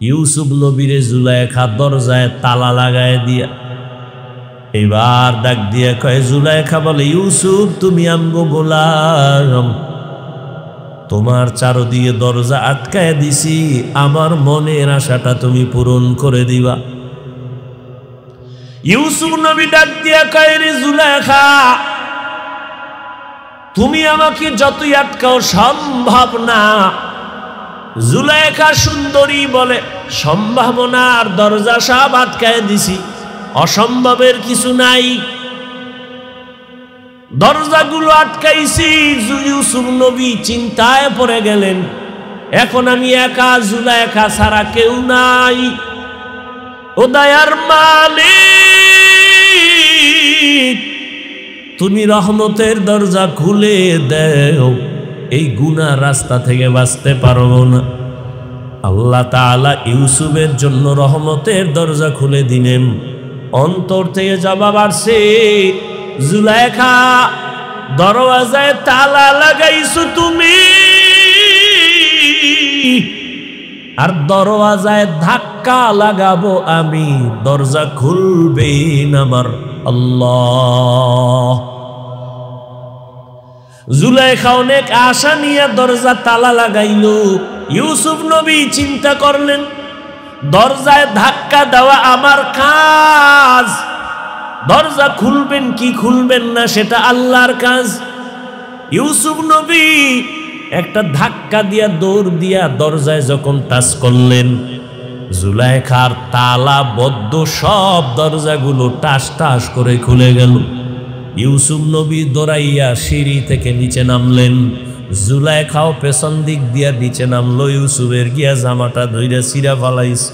ইউসুফ নবীরে জুলাইখা দরজায় তালা লাগায় দিয়া এবার ডাক দিয়া কয়, জুলাইখা বলে, ইউসুফ তুমি আমগো গোলাম, তোমার চারদিকে দরজা আটকায় দিছি, আমার মনের আশাটা তুমি পূরণ করে দিবা। ইউসুফ নবী ডাক দিয়া কয়, রে জুলাইখা, তুমি আমাকে যতই আটকাও সম্ভব না। জুলাইখা সুন্দরী বলে, সম্ভাবনার দরজা সব আটকায় দিছি, অসম্ভবের কিছু নাই, দরজাগুলো আটকাইছি। ইউসুফ নবী চিন্তায় পড়ে গেলেন, এখন আমি একা, জুলাইখা ছাড়া কেউ নাই। ও দয়ার মালিক, তুমি রহমতের দরজা খুলে দেও, এই গুনার রাস্তা থেকে বাঁচতে পারবো না। আল্লাহ তাআলা ইউসুফের জন্য রহমতের দরজা খুলে দিলেন। অন্তর থেকে জবাব আসছে, জুলাইখা, দরওয়াজায় তালা লাগাইছো তুমি, আর দরওয়াজায় ধাক্কা লাগাবো আমি, দরজা খুলবেন আমার আল্লাহ। জুলাইখা অনেক আশা নিয়ে দরজা তালা লাগাইল। ইউসুফ নবী চিন্তা করলেন, দরজায় ধাক্কা দেওয়া আমার কাজ, দরজা খুলবেন কি খুলবেন না সেটা আল্লাহর কাজ। ইউসুফ নবী একটা ধাক্কা দিয়া দৌড় দিয়া দরজায় যখন টাচ করলেন, জুলাইখার তালা বদ্ধ সব দরজাগুলো টাস টাস করে খুলে গেল। ইউসুফ নবী দৌড়াইয়া সিঁড়ি থেকে নিচে নামলেন, জুলাইখাও পেছন দিক দিয়া নিচে নামলো। ইউসুফের গিয়া জামাটা ধইরা ছিঁড়া ফালাইছে।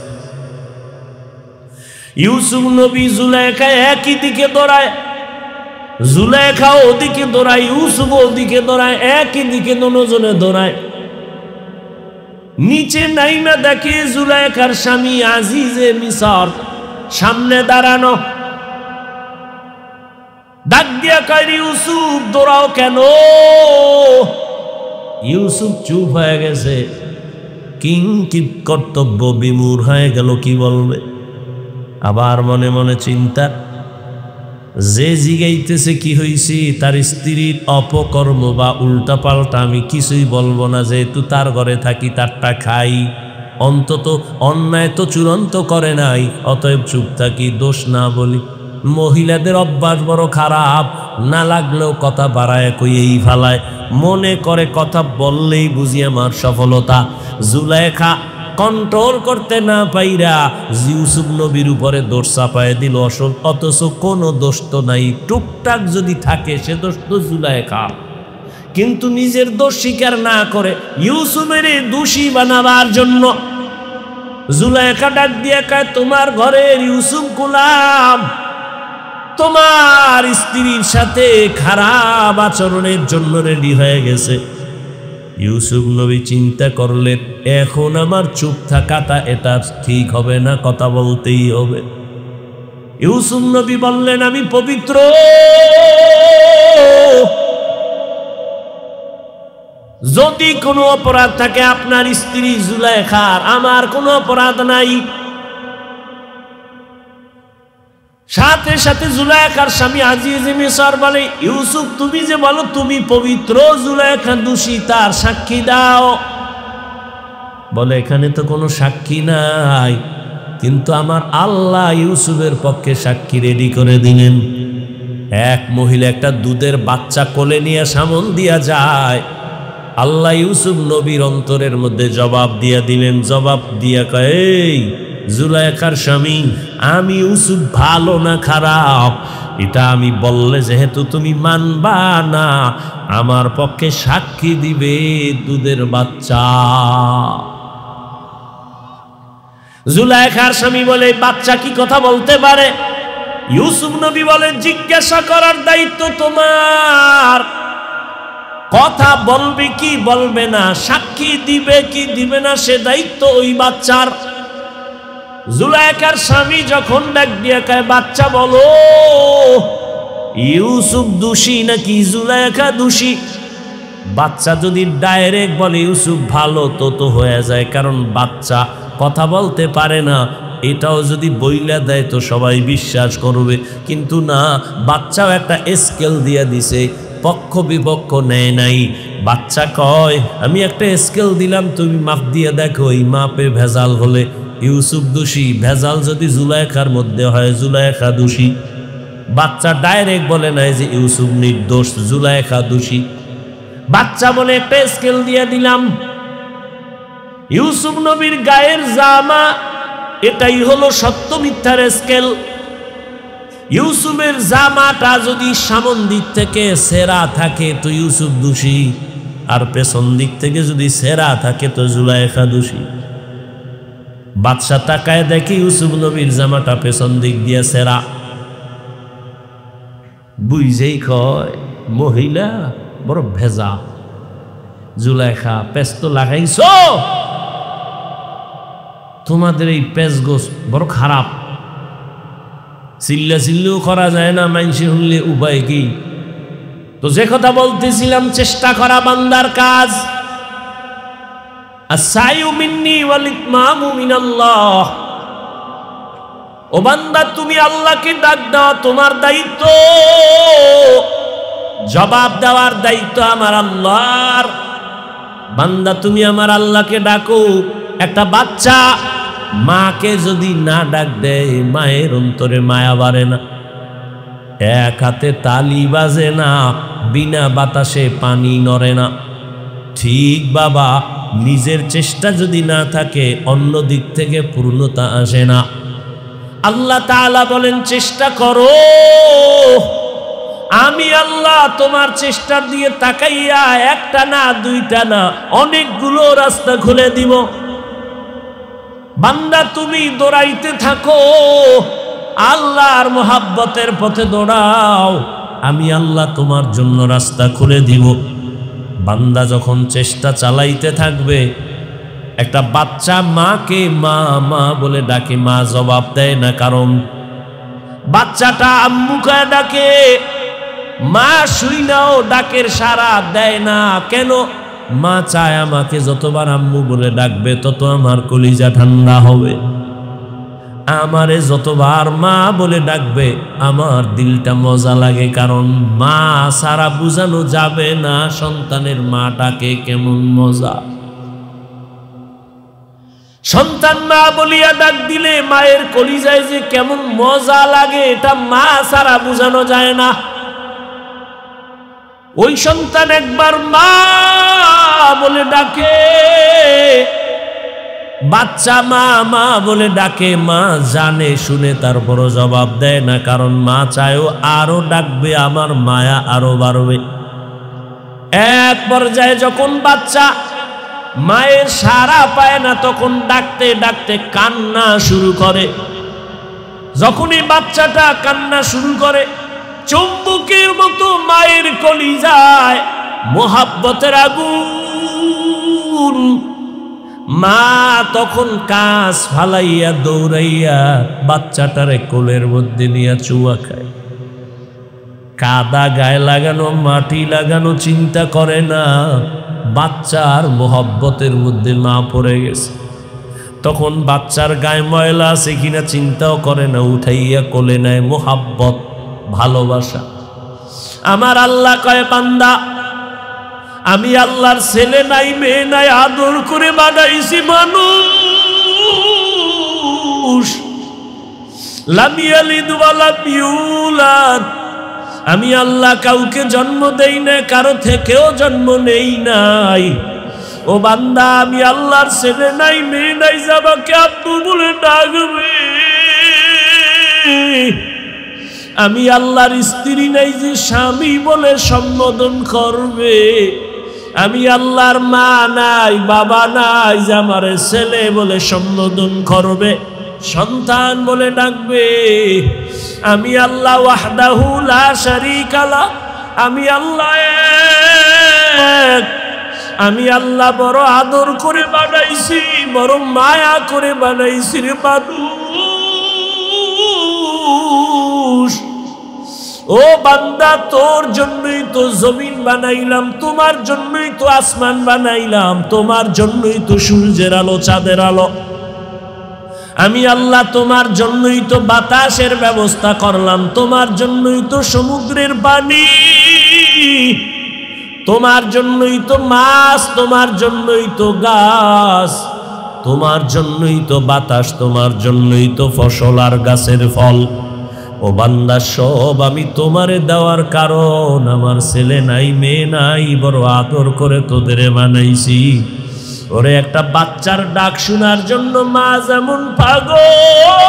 ইউসুফ নবী জুলাইখা একই দিকে দৌড়ায়, জুলাইখা ওদিকে দৌড়ায়, ইউসুফ ওদিকে দৌড়ায়, একই দিকে দুজনে দৌড়ায়। নিচে নাইমা দেখে জুলাইখার স্বামী আজিজে মিসর সামনে দাঁড়ানো। ডাক দিয়া কয়, ইউসুফ দৌড়াও কেন? ইউসুফ চুপ হয়ে গেছে, কিংকিত কর্তব্য বিমূঢ় হয়ে গেল, কি বলবে। আবার মনে মনে চিন্তা, যে জিগাইতেছে কি হইছে, তার স্ত্রীর অপকর্ম বা উল্টা পাল্টা আমি কিছুই বলবো না, যেহেতু তার ঘরে থাকি, তারটা খাই, অন্তত অন্যায় তো চূড়ান্ত করে নাই, অতএব চুপ থাকি, দোষ না বলি। মহিলাদের অভ্যাস বড় খারাপ, না লাগলেও কথা বাড়ায় কইয়েই ফালায়, মনে করে কথা বললেই বুঝি আমার সফলতা। জুলাইখা কন্ট্রোল করতে না পাইরা ইউসুফ নবীর উপরে দোষ চাপায় দিল, অথচ কোনো দোষ তো নাই, টুকটাক যদি থাকে সে দোষ তো জুলাইখা। কিন্তু নিজের দোষ স্বীকার না করে ইউসুফের দোষী বানাবার জন্য জুলাইখা ডাক দিয়া কয়, তোমার ঘরের ইউসুফ গোলাম তোমার স্ত্রীর সাথে খারাপ আচরণের জন্য রেডি হয়ে গেছে। ইউসুফ নবী চিন্তা করলেন, এখন আমার চুপ থাকাটা এটা ঠিক হবে না, কথা বলতেই হবে। ইউসুফ নবী বললেন, আমি পবিত্র, যদি কোনো অপরাধ থাকে আপনার স্ত্রী জুলাইখার, আমার কোনো অপরাধ নাই। সাথে সাথে জুলাইখার স্বামী আজিজে মিসর বলে, ইউসুফ তুমি যে বলো তুমি পবিত্র, জুলাইখা দোষী, তার সাক্ষী দাও। বলে, এখানে তো কোনো সাক্ষী নাই, কিন্তু আমার আল্লাহ ইউসুফের পক্ষে সাক্ষী রেডি করে দিলেন। এক মহিলা একটা দুধের বাচ্চা কোলে নিয়ে সামন দিয়া যায়, আল্লাহ ইউসুফ নবীর অন্তরের মধ্যে জবাব দিয়া দিলেন। জবাব দিয়া কয়, এই জুলাইখার স্বামী, আমি ইউসুফ ভালো না খারাপ এটা আমি বললে যেহেতু তুমি মানবা না, আমার পক্ষে সাক্ষী দিবে দুধের বাচ্চা। জুলাইখার স্বামী বলে, বাচ্চা কি কথা বলতে পারে? ইউসুফ নবী বলে, জিজ্ঞাসা করার দায়িত্ব তোমার, কথা বলবে কি বলবে না, সাক্ষী দিবে কি দিবে না সে দায়িত্ব ওই বাচ্চার। জুলাইখার স্বামী যখন ডাক দিয়া কয়, বাচ্চা বলো, ইউসুফ দোষী নাকি জুলাইখা দোষী? বাচ্চা যদি ডাইরেক্ট বলে ইউসুফ ভালো, তো হয়ে যায়, কারণ বাচ্চা কথা বলতে পারে না, এটাও যদি বইলা দেয় তো সবাই বিশ্বাস করবে। কিন্তু না, বাচ্চাও একটা স্কেল দিয়ে দিছে, পক্ষ বিপক্ষ নেয় নাই। বাচ্চা কয় আমি একটা স্কেল দিলাম, তুমি মাপ দিয়ে দেখো, এই মাপে ভেজাল হলে ইউসুফ দোষী, ভেজাল যদি জুলাইখার মধ্যে হয় জুলাইখা দোষী। বাচ্চা ডাইরেক্ট বলে নাই যে ইউসুফ নির্দোষ, জুলাইখা দোষী। বাচ্চা বলে একটা স্কেল দিয়ে দিলাম, ইউসুফ নবীর গায়ের জামা এটাই হলো সত্য মিথ্যার স্কেল। ইউসুফের জামাটা যদি সামন দিক থেকে সেরা থাকে তো ইউসুফ দোষী, আর পেছন দিক থেকে যদি সেরা থাকে তো জুলাইখা দোষী। বাদশা তাকায় দেখে ইউসুফ নবীর জামাটা পেছন দিক দিয়ে সেরা। বুঝেই কয় মহিলা বড় ভেজা, জুলাইখা পেস তো লাগাইছো, তোমাদের এই পেস গোস বড় খারাপ, চিল্লা চিল্লিও করা যায় না, মাইনসি শুনলে উপায় কি? তো যে কথা বলতেছিলাম, চেষ্টা করা বান্দার কাজ। আস-সাইয়ু মিন্নি ওয়াল ইতমামু মিনাল্লাহ। ও বান্দা, তুমি আল্লাহকে ডাক দাও, তোমার দায়িত্ব, জবাব দেওয়ার দায়িত্ব আমার আল্লাহর। বান্দা তুমি আমার আল্লাহকে ডাকো। একটা বাচ্চা মাকে যদি না ডাক দেয়, মায়ের অন্তরে মায়া বাড়ে না, এক হাতে তালি বাজে না, বিনা বাতাসে পানি নড়ে না। ঠিক বাবা, নিজের চেষ্টা যদি না থাকে অন্য দিক থেকে পূর্ণতা আসে না। আল্লাহ তাআলা বলেন চেষ্টা করো, আমি আল্লাহ তোমার চেষ্টার দিয়ে তাকাইয়া একটা না দুইটা না অনেকগুলো রাস্তা খুলে দিব। বান্দা তুমি দৌড়াইতে থাকো, আল্লাহর মোহাব্বতের পথে দৌড়াও, আমি আল্লাহ তোমার জন্য রাস্তা খুলে দিব। বান্দা যখন চেষ্টা চালাইতে থাকবে, একটা বাচ্চা মাকে মা মা বলে ডাকে, মা জবাব দেয় না, কারণ বাচ্চাটা আম্মু কয়ে ডাকে, মা শুইনাও ডাকের সাড়া দেয় না। কেন? মা চায় আমাকে যতবার আম্মু বলে ডাকবে তত আমার কলিজা ঠান্ডা হবে, আমারে যতবার মা বলে ডাকবে আমার দিলটা মজা লাগে, কারণ মা সারা বুঝানো যাবে না সন্তানের মাটাকে কেমন মজা। সন্তান মা বলিয়া ডাক দিলে মায়ের কলিজায় যে কেমন মজা লাগে, এটা মা সারা বুঝানো যায় না। ওই সন্তান একবার মা বলে ডাকে, বাচ্চা মা মা বলে ডাকে, মা জানে শুনে তারপরও জবাব দেয় না, কারণ মা চায়ও আরো ডাকবে, আমার মায়া আরো বাড়বে। এক পর্যায়ে যখন বাচ্চা মায়ের সাড়া পায় না, তখন ডাকতে ডাকতে কান্না শুরু করে। যখনই বাচ্চাটা কান্না শুরু করে, চুম্বকের মতো মায়ের কলিজায় মোহাব্বতের আগুন। মা তখন কাজ ফালাইয়া দৌড়াইয়া বাচ্চাটারে কোলের মধ্যে নিয়ে চুয়া খায়। কাদা গায়ে লাগানো, মাটি লাগানো চিন্তা করে না, বাচ্চার মোহাব্বতের মধ্যে মা পড়ে গেছে। তখন বাচ্চার গায়ে ময়লা আছে কিনা চিন্তাও করে না, উঠাইয়া কোলে নেয়। মোহাব্বত, ভালোবাসা। আমার আল্লাহ কয় বান্দা, আমি আল্লাহর ছেলে নাই মেয়ে নাই, আদর করে বানাইছি মানুষ। লাম ইয়ালিদ ওয়া লাম ইউলাদ। আমি আল্লাহ কাউকে জন্ম দেই না, কারো থেকেও জন্ম নেই নাই। ও বান্দা, আমি আল্লাহর ছেলে নাই মেয়ে নাই, যাবাকে আব্বু বলে ডাকবে। আমি আল্লাহর স্ত্রী নাই যে স্বামী বলে সম্বোধন করবে। আমি আল্লাহর মা নাই বাবা নাই যে আমার ছেলে বলে সম্বোধন করবে, সন্তান বলে ডাকবে। আমি আল্লাহ ওয়াহদাহু লা শারীকা লাহ। আমি আল্লাহ এক। আমি আল্লাহ বড় আদর করে বানাইছি, বড় মায়া করে বানাইছি রে মানুষ। ও বান্দা, তোর জন্যই তো জমিন বানাইলাম, তোমার জন্যই তো আসমান বানাইলাম, তোমার জন্যই তো সূর্যের আলো চাঁদের আলো। আমি আল্লাহ তোমার জন্যই তো বাতাসের ব্যবস্থা করলাম, তোমার জন্যই তো সমুদ্রের পানি, তোমার জন্যই তো মাছ, তোমার জন্যই তো গাছ, তোমার জন্যই তো বাতাস, তোমার জন্যই তো ফসল আর গাছের ফল। ও বান্দা, সব আমি তোমারে দেওয়ার কারণ, আমার ছেলে নাই মেয়ে নাই, বড় আদর করে তোদের বানাইছি। ওরে একটা বাচ্চার ডাক শোনার জন্য মা যেমন পাগল,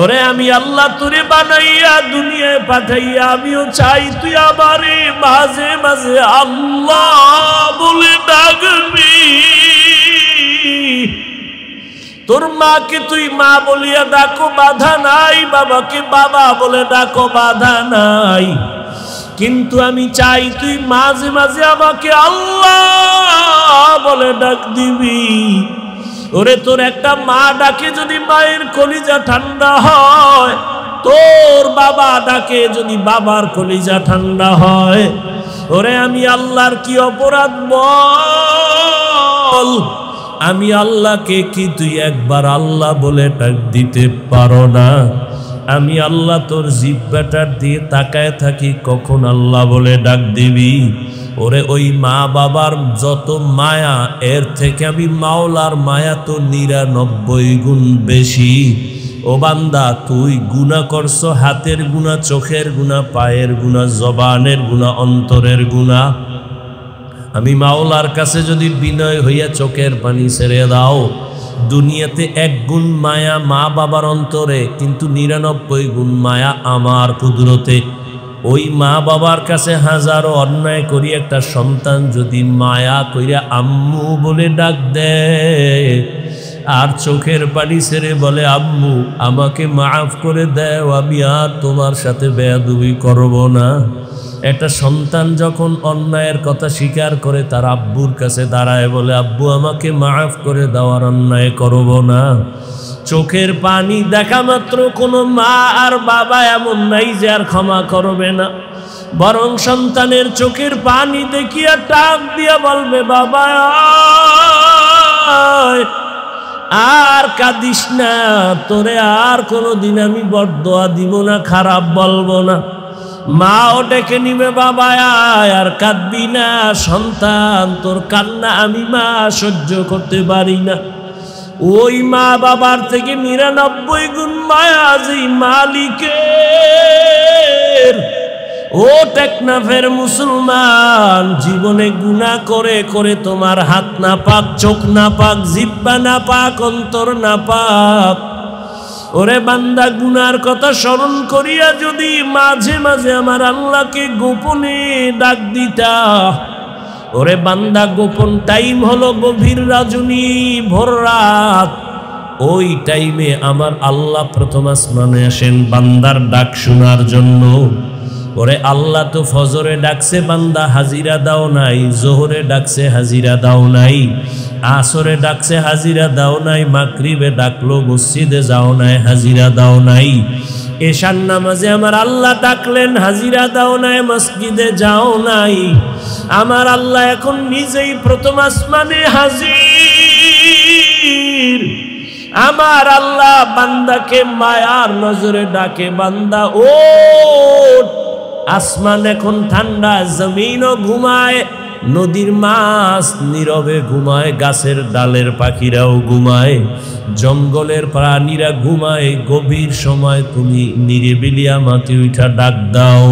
ওরে আমি আল্লাহ তোরে বানাইয়া দুনিয়ায় পাঠাইয়া আমিও চাই তুই আমারে মাঝে মাঝে আল্লাহ বলে ডাকবি। তোর মাকে তুই মা বলিয়া ডাকো, বাধা নাই, বাবাকে বাবা বলে ডাকো, বাধা নাই, কিন্তু আমি চাই তুই মাঝে মাঝে আমাকে আল্লাহ বলে ডাক দিবি। ওরে তোর একটা মা ডাকে যদি মায়ের কলিজা ঠান্ডা হয়, তোর বাবা ডাকে যদি বাবার কলিজা ঠান্ডা হয়। ওরে আমি আল্লাহর কি অপরাধ বল? আমি আল্লাহকে কি তুই একবার আল্লাহ বলে ডাক দিতে পারো না? আমি আল্লাহ তোর জিহ্বাটার দিয়ে তাকায় থাকি কখন আল্লাহ বলে ডাক দিবি। ওরে ওই মা বাবার যত মায়া, এর থেকে আমি মাওলার মায়া তো 99 গুণ বেশি। ও বান্দা, তুই গুনাহ করছো, হাতের গুনাহ, চোখের গুনাহ, পায়ের গুনাহ, জবানের গুনাহ, অন্তরের গুনাহ। আমি মাওলার কাছে যদি বিনয় হইয়া চোখের পানি ছেড়ে দাও, দুনিয়াতে 1 গুণ মায়া মা বাবার অন্তরে, কিন্তু 99 গুণ মায়া আমার কুদরতে। ওই মা বাবার কাছে হাজারো অন্যায় করি একটা সন্তান যদি মায়া কইরা আম্মু বলে ডাক দেয়, আর চোখের পানি ছেড়ে বলে আম্মু আমাকে মাফ করে দাও, আমি আর তোমার সাথে বেয়াদবি করব না। একটা সন্তান যখন অন্যায়ের কথা স্বীকার করে তার আব্বুর কাছে দাঁড়ায় বলে আব্বু আমাকে মাফ করে দেওয়ার অন্যায় করব না। চোখের পানি দেখা মাত্র কোনো মা আর বাবা এমন নাই যে আর ক্ষমা করবে না, বরং সন্তানের চোখের পানি দেখিয়া টাক দিয়া বলবে বাবা আর কাঁদিস না, তোরে আর কোনোদিন আমি বরদোয়া দিব না, খারাপ বলবো না। মাও ডেকে নিবে বাবা আর কাঁদবি না, সন্তান তোর কান্না আমি মা সহ্য করতে পারি না। ওই মা বাবার থেকে 99 গুণ মায়া যেই মালিকের। ও টেকনাফের মুসলমান, জীবনে গুনাহ করে করে তোমার হাত না পাক, চোখ না পাক, জিহ্বা না পাক, অন্তর না পাক। ওরে বান্দা, গুনার কথা স্মরণ করিয়া যদি মাঝে মাঝে আমার আল্লাহকে গোপনে ডাক দিতা, ওরে বান্দা গোপন টাইম হলো গভীর রজনী, ভোর রাত। ওই টাইমে আমার আল্লাহ প্রথম আসমানে আসেন বান্দার ডাক শোনার জন্য। ওরে আল্লাহ তো ফজরে ডাকছে বান্দা হাজিরা দাও নাই, জোহরে ডাকছে হাজিরা দাও নাই, আসরে ডাকছে হাজিরা দাও নাই, মাগরিবে ডাকলো মসজিদে যাও নাই, হাজিরা দাও নাই, এশার নামাজে আমার আল্লাহ ডাকলেন হাজিরা দাও নাই, মসজিদে যাও নাই। আমার আল্লাহ এখন নিজেই প্রথম আসমানে হাজির। আমার আল্লাহ বান্দাকে মায়ার নজরে ডাকে, বান্দা ও আসমান এখন ঠান্ডা, জমিনও ঘুমায়, নদীর মাছ নীরবে ঘুমায়, গাছের ডালের পাখিরাও ঘুমায়, জঙ্গলের প্রাণীরা ঘুমায়। গভীর সময় তুমি নিরিবিলি আমাকে উঠা ডাক দাও।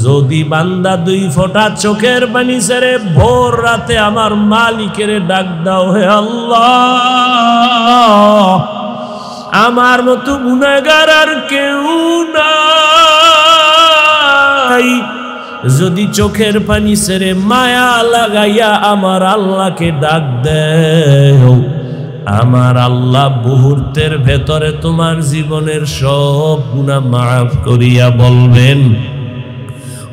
যদি বান্দা 2 ফোঁটা চোখের পানি ছেড়ে ভোর রাতে আমার মালিকের ডাক দাও, হে আল্লাহ আমার মতো গুনাহগার আর কেউ নাই। যদি চোখের পানি ছেড়ে মায়া লাগাইয়া আমার আল্লাহকে ডাক দেও, আমার আল্লাহ মুহূর্তের ভেতরে তোমার জীবনের সব গুনাহ মাফ করিয়া বলবেন,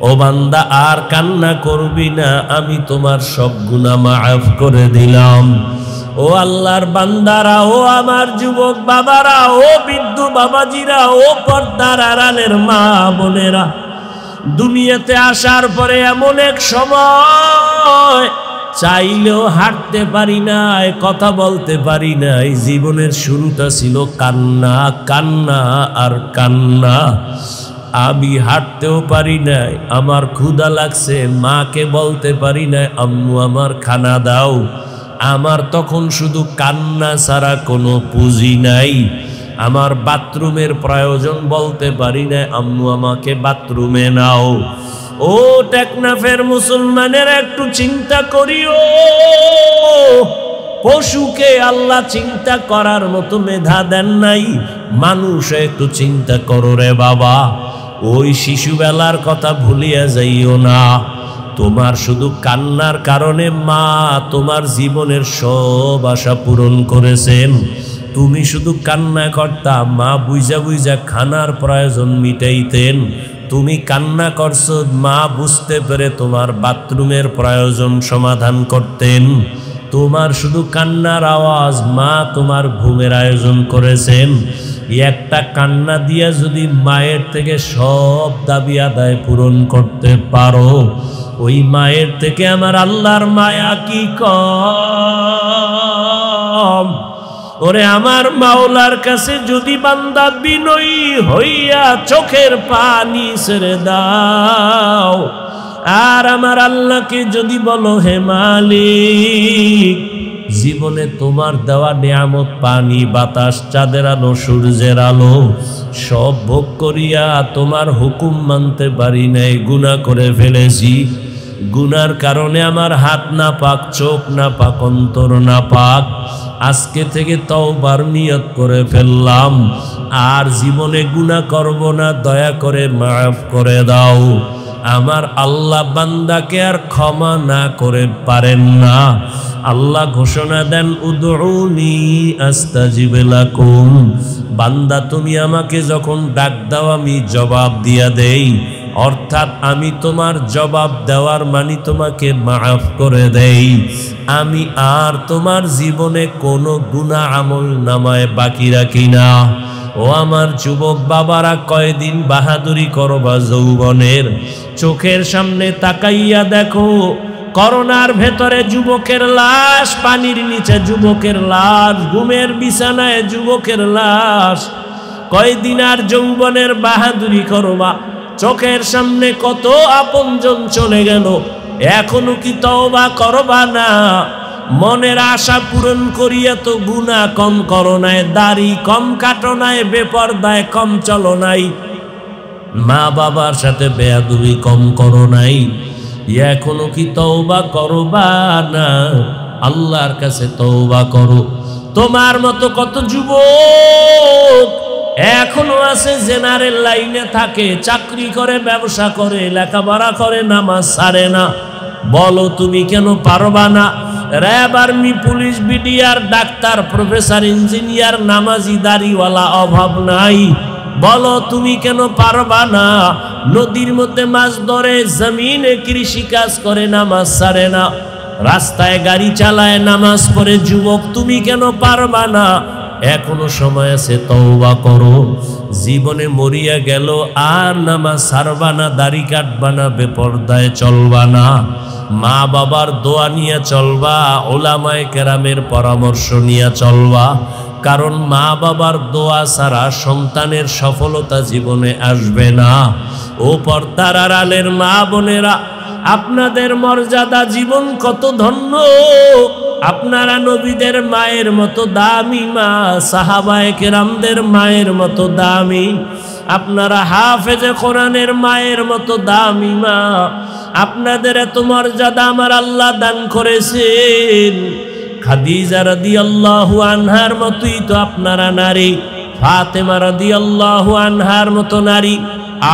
ও বান্দা আর কান্না করবি না, আমি তোমার সব গুনাহ মাফ করে দিলাম। ও আল্লাহর বান্দারা, ও আমার যুবক বাবারা, ও বৃদ্ধ বাবাজিরা, ও পর্দার আড়ালের মা বোনেরা, দুনিয়াতে আসার পরে এমন এক সময় চাইলেও হাঁটতে পারি নাই, কথা বলতে পারি নাই। জীবনের শুরুটা ছিল কান্না, কান্না আর কান্না। আমি হাঁটতেও পারি নাই, আমার ক্ষুধা লাগছে, মাকে বলতে পারি নাই আম্মু আমার খানা দাও। আমার তখন শুধু কান্না ছাড়া কোনো পুঁজি নাই। আমার বাথরুমের প্রয়োজন, বলতে পারি না আম্মু আমাকে বাথরুমে নাও। ও টেকনাফের মুসলমানের একটু চিন্তা করিও, পশুকে আল্লাহ চিন্তা করার মতো মেধা দেন নাই, মানুষ একটু চিন্তা করো রে বাবা। ওই শিশুবেলার কথা ভুলিয়া যাইও না। তোমার শুধু কান্নার কারণে মা তোমার জীবনের সব আশা পূরণ করেছেন। তুমি শুধু কান্না করতা, মা বুঝা বুঝা খানার প্রয়োজন মিটাইতেন। তুমি কান্না করছো, মা বুঝতে পেরে তোমার বাথরুমের প্রয়োজন সমাধান করতেন। তোমার শুধু কান্নার আওয়াজ, মা তোমার ঘুমের আয়োজন করেছেন। একটা কান্না দিয়া যদি মায়ের থেকে সব দাবি আদায় পূরণ করতে পারো, ওই মায়ের থেকে আমার আল্লাহর মায়া কি কম? ওরে আমার মাওলার কাছে যদি বান্দা বিনয়ী হইয়া চোখের পানি ছেড়ে দাও, আর আমার আল্লাহকে যদি বলো হে মালিক, জীবনে তোমার দেওয়া নিয়ামত পানি, বাতাস, চাঁদের আলো, সূর্যের আলো সব ভোগ করিয়া তোমার হুকুম মানতে পারি নাই, গুনাহ করে ফেলেছি। গুনার কারণে আমার হাত না পাক, চোখ না পাক, অন্তর না পাক। আজকে থেকে তওবার নিয়ত করে ফেললাম, আর জীবনে গুনাহ করব না, দয়া করে মাফ করে দাও। আমার আল্লাহ বান্দাকে আর ক্ষমা না করে পারেন না। আল্লাহ ঘোষণা দেন উদউনি আস্তাজিব লাকুম। বান্দা তুমি আমাকে যখন ডাক দাও আমি জবাব দিয়া দেই, অর্থাৎ আমি তোমার জবাব দেওয়ার মানে তোমাকে মাফ করে দেই। আমি আর তোমার জীবনে কোনো গুনাহ আমল নামায় বাকি রাখি না। ও আমার যুবক বাবারা, কয়দিন বাহাদুরি করবা যৌবনের? চোখের সামনে তাকাইয়া দেখো, করোনার ভেতরে যুবকের লাশ, পানির নিচে যুবকের লাশ, ঘুমের বিছানায় যুবকের লাশ। কয়দিন আর যৌবনের বাহাদুরি করবা? চোখের সামনে কত আপনজন চলে গেল, এখনো কি তওবা করবা না? মনের আশা পূরণ করিয়া তো গুনাহ কম করো নাই, দাড়ি কম কাটো নাই, বেপরদায় কম চলো নাই, মা বাবার সাথে বেয়াদবি কম করো নাই। এখনো কি তওবা করবা না? আল্লাহর কাছে তওবা করো। তোমার মতো কত যুবক এখনো আছে জেনারেল লাইনে থাকে, চাকরি করে, ব্যবসা করে, লেখাপড়া করে, নামাজ ছাড়ে না। বলো তুমি কেন পারবা না? RAB, army, police, BDR, doctor, professor, engineer, নামাজি, দাড়িওয়ালা অভাব নাই। বলো তুমি কেন পারবা না? নদীর মধ্যে মাছ ধরে, জমিনে কৃষি কাজ করে, নামাজ ছাড়ে না, রাস্তায় গাড়ি চালায়, নামাজ পড়ে যুবক, তুমি কেন পারবা না? এখনো সময় আছে, তওবা করো। জীবনে মরিয়া গেল আর নামাজ ছাড়বা না, দাড়ি কাটবা না, বেপরদায় চলবা না, মা বাবার দোয়া নিয়ে চলবা, ওলামায়ে কেরামের পরামর্শ নিয়ে চলবা। কারণ মা বাবার দোয়া ছাড়া সন্তানের সফলতা জীবনে আসবে না। ও পর্দার আড়ালের মা বোনেরা, আপনাদের মর্যাদা, জীবন কত ধন্য। আপনারা নবীদের মায়ের মতো দামি মা, সাহাবায়ে কেরামদের মায়ের মতো দামি। আপনারা হাফেজে কোরআনের মায়ের মতো দামি মা। আপনাদের এত মর্যাদা আমার আল্লাহ দান করেছেন। খাদিজা রাদিয়াল্লাহু আনহার মতোই তো আপনারা নারী, ফাতেমা রাদিয়াল্লাহু আনহার মতো নারী,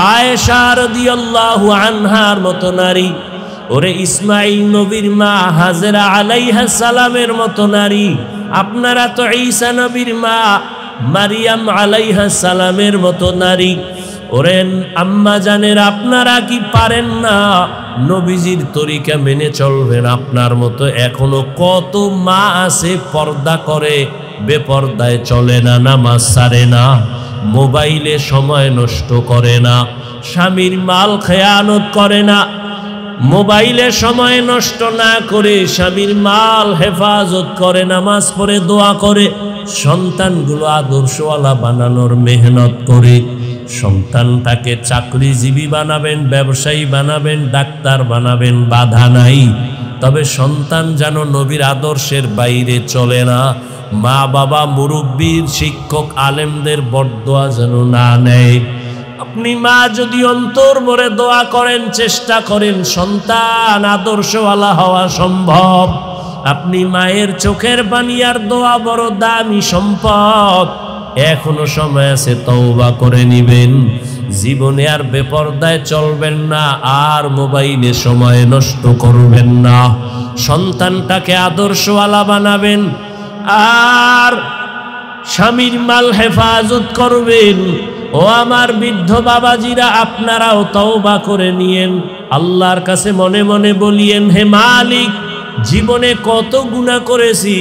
আয়েশা রাদিয়াল্লাহু আনহার মতো নারী। ওরে ইসমাইল নবীর মা হাজেরা আলাইহিস সালামের মতো নারী। আপনারা তো ঈসা নবীর মা মারিয়াম আলাইহিস সালামের মতো নারী। ওরে আম্মা জানের, আপনারা কি পারেন না নবীজির তরিকা মেনে চলবেন? আপনার মতো এখনো কত মা আছে পর্দা করে, বেপর্দায় চলে না, নামাজ ছাড়ে না, মোবাইলে সময় নষ্ট করে না, স্বামীর মাল খেয়ানত করে না, মোবাইলে সময় নষ্ট না করে স্বামীর মাল হেফাজত করে, নামাজ পড়ে, দোয়া করে, সন্তানগুলো আদর্শওয়ালা বানানোর মেহনত করে। সন্তানটাকে চাকরিজীবী বানাবেন, ব্যবসায়ী বানাবেন, ডাক্তার বানাবেন, বাধা নাই। তবে সন্তান যেন নবীর আদর্শের বাইরে চলে না। মা বাবা, মুরব্বীর, শিক্ষক, আলেমদের বরদোয়া যেন না নেয়। আপনি মা যদি অন্তর ভরে দোয়া করেন, চেষ্টা করেন, সন্তান আদর্শওয়ালা হওয়া সম্ভব। আপনি মায়ের চোখের পানি আর দোয়া বড় দামি সম্পদ। এখনো সময় আছে, তওবা করে নিবেন। জীবনে আর বেপরদায় চলবেন না, আর মোবাইলে সময় নষ্ট করবেন না। সন্তানটাকে আদর্শওয়ালা বানাবেন, আর স্বামীর মাল হেফাজত করবেন। ও আমার বৃদ্ধ বাবাজিরা, আপনারাও তওবা করে নিয়েন। আল্লাহর কাছে মনে মনে বলিয়েন, হে মালিক, জীবনে কত গুনাহ করেছি,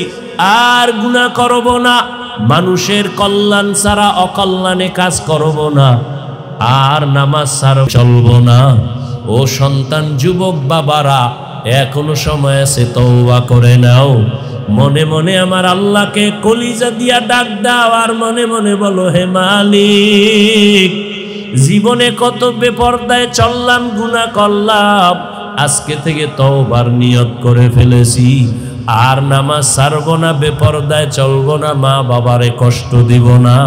আর গুনাহ করব না। মানুষের কল্যাণ ছাড়া অকল্যাণে কাজ করব না, আর নামাজ ছাড়া চলব না। ও সন্তান, যুবক বাবারা, এখনো সময় আছে, তওবা করে নাও। মনে মনে আমার আল্লাহকে কলিজা দিয়া ডাক দাও, আর মনে মনে বলো, হে মালিক, জীবনে কত বেপরদায় চললাম, গুনাহ করলাম, আজকে থেকে তওবার নিয়ত করে ফেলেছি। আর নামাজ ছাড়ব না, বেপরদায় চলব না, মা বাবারে কষ্ট দিব না।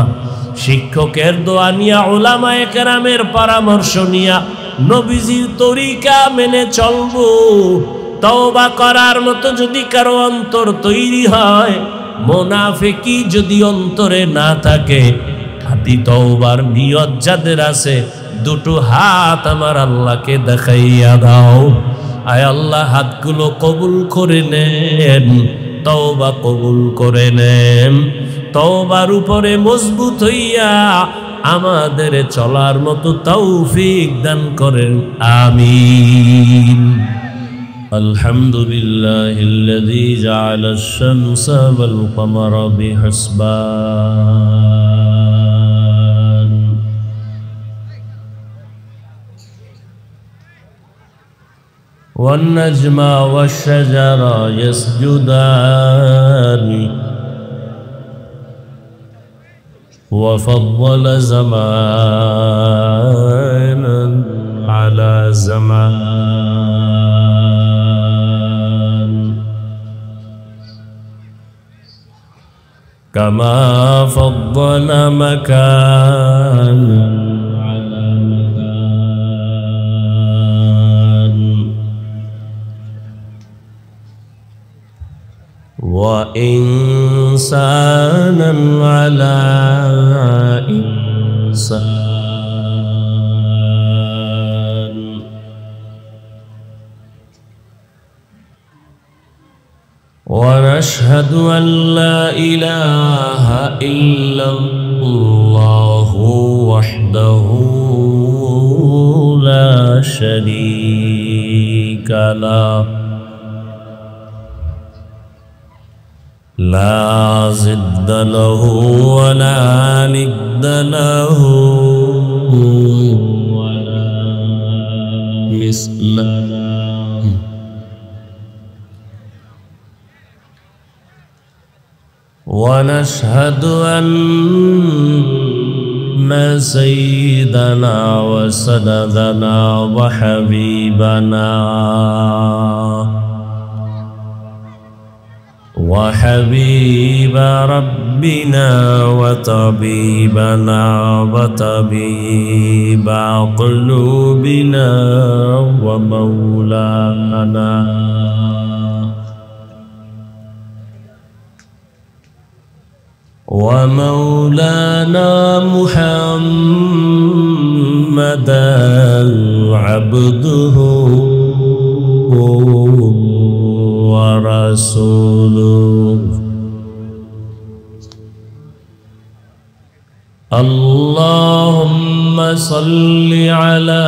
শিক্ষকের দোয়া নিয়া, উলামায়ে কেরামের পরামর্শ নিয়া, নবীজির তরিকা মেনে চলবো। তওবা করার মতো যদি কারো অন্তর তৈরি হয়, মুনাফিকি যদি অন্তরে না থাকে, খাঁটি তওবার নিয়ত যাদের আছে, দুটো হাত আমার আল্লাহকে দেখাইয়া দাও। আয় আল্লাহ, হাতগুলো কবুল করে নেন, তওবা কবুল করে নেন। তওবার উপরে মজবুত হইয়া আমাদের চলার মতো তৌফিক দান করেন, আমিন। আলহামদুলিল্লাহিল্লাযী জাআলাশ শামসা ওয়াল কমারা বিহিসবান ওয়ান নাজমা ওয়াশ শাজারা ইয়াসজুদান وفضل زمانا على زمان كما فضل مكانا على مكان وإنسانا على إنسان ونشهد أن لا إله إلا الله وحده لا شريك له لا ضد له ولا ند له ولا مثل له ونشهد أن سيدنا وسندنا وحبيبنا وحبيب ربنا وطبيبنا وطبيب قلوبنا ومولانا محمدا عبده ورسوله اللهم صل على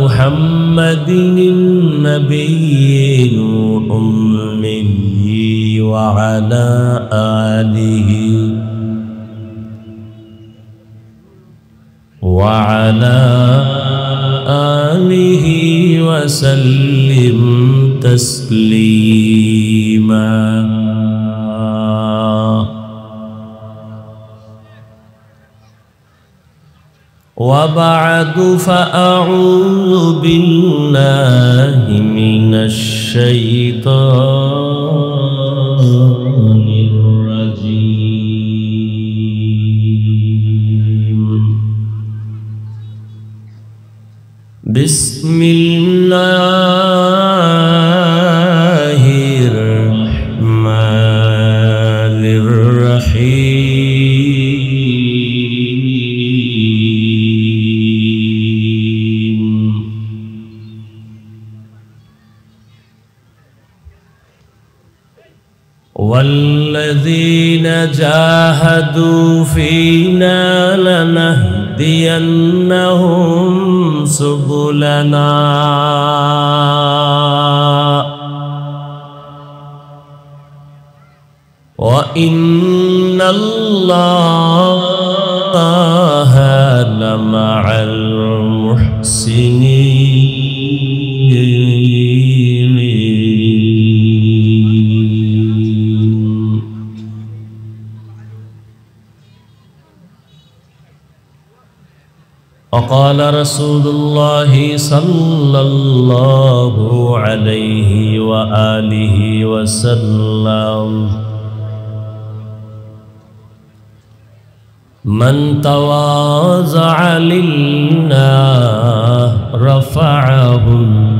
محمد النبي الأمي وعلى آله وعلى آل وصحبه وسلم تسليما وبعد فأعوذ بالله من الشيطان الرجيم بسم الله الرحمن الرحيم والذين جاهدوا فينا لنهدينهم سبلنا وإن الله لمع المحسنين. وقال رسول الله صلى الله عليه وآله وسلم من تواضع لله رفعه الله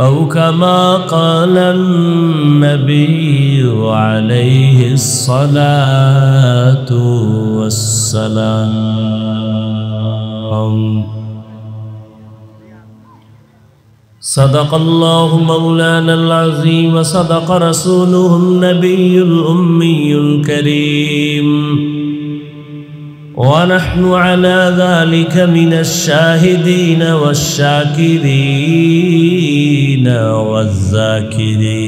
أو كما قال النبي عليه الصلاة والسلام. صدق الله مولانا العظيم وصدق رسوله النبي الأمي الكريم ونحن على ذلك من الشاهدين والشاكرين والذاكرين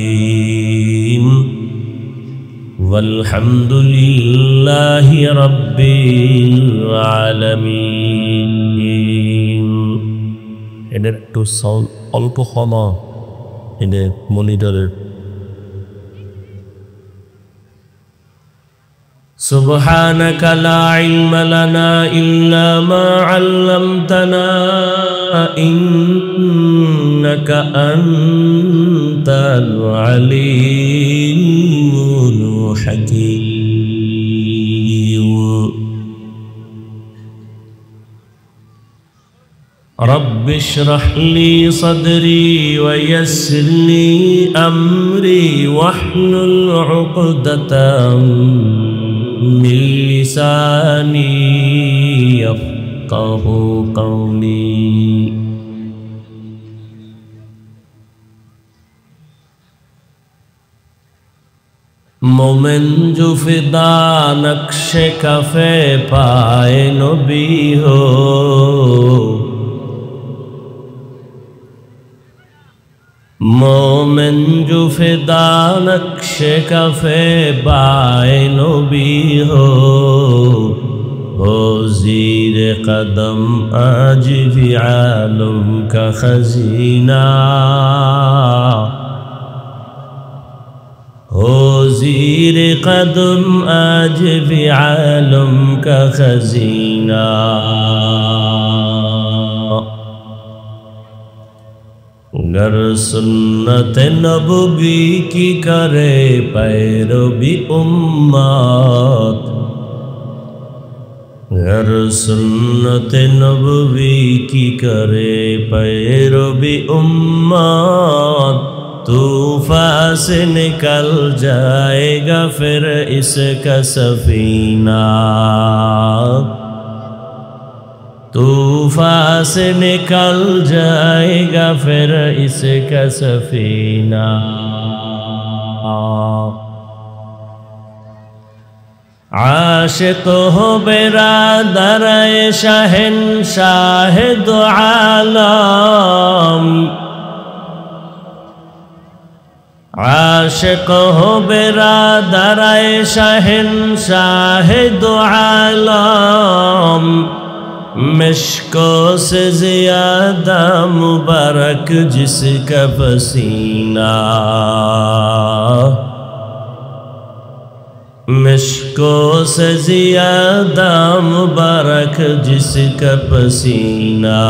والحمد لله رب العالمين. এদের একটু সাউন্ড অল্প কমা এদের মনিটরের। سبحانك لا علم لنا إلا ما علمتنا إنك أنت العليم الحكيم. رب اشرح لي صدري ويسر لي أمري واحلل عقدة من لساني يفقه قولي. मोमिन जो फिदा नक्शे कफे पाए नबी हो मोमिन जो फिदा नक्शे कफे बाए नबी हो ज़ीर कदम आज भी आलम का खजीना हो ज़ीर कदम आज भी आलम का खजीना. गर सुन्नत नबवी की करे पैरवी उम्मत गर सुन्नत नबवी की करे पैरवी उम्मत तूफ़ान से निकल जाएगा फिर इसका सफीना. तूफ़ान से निकल जाएगा फिर इसका सफीना. आशिक़ हो बिरादर शहंशाह दो आलम आशिक हो बेरादराए शहंशाह दो आलम मिश्को से ज़्यादा मुबारक जिसका पसीना मिश्को से ज़्यादा मुबारक जिसका पसीना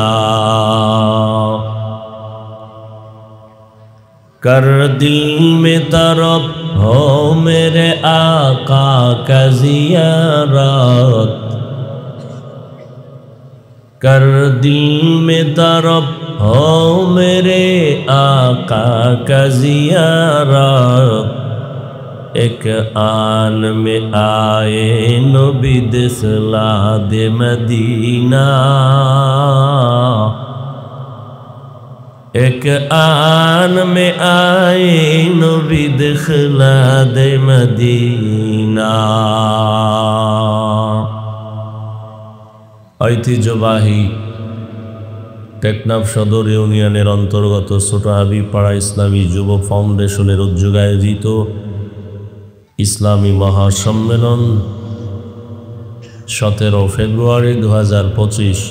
कर दिल में तरफ हो मेरे आका का ज़ियारत कर दिल में तरफ हो मेरे आका का ज़ियारत एक आन में आए नबी दिखला दे मदीना एक आन में आए नबी दिखला दे मदीना। ঐতিহ্যবাহী টেকনাফ সদর ইউনিয়নের অন্তর্গত ছোট হাবিবপাড়া ইসলামী যুব ফাউন্ডেশনের উদ্যোগে আয়োজিত ইসলামী মহাসম্মেলন 17 ফেব্রুয়ারি 2025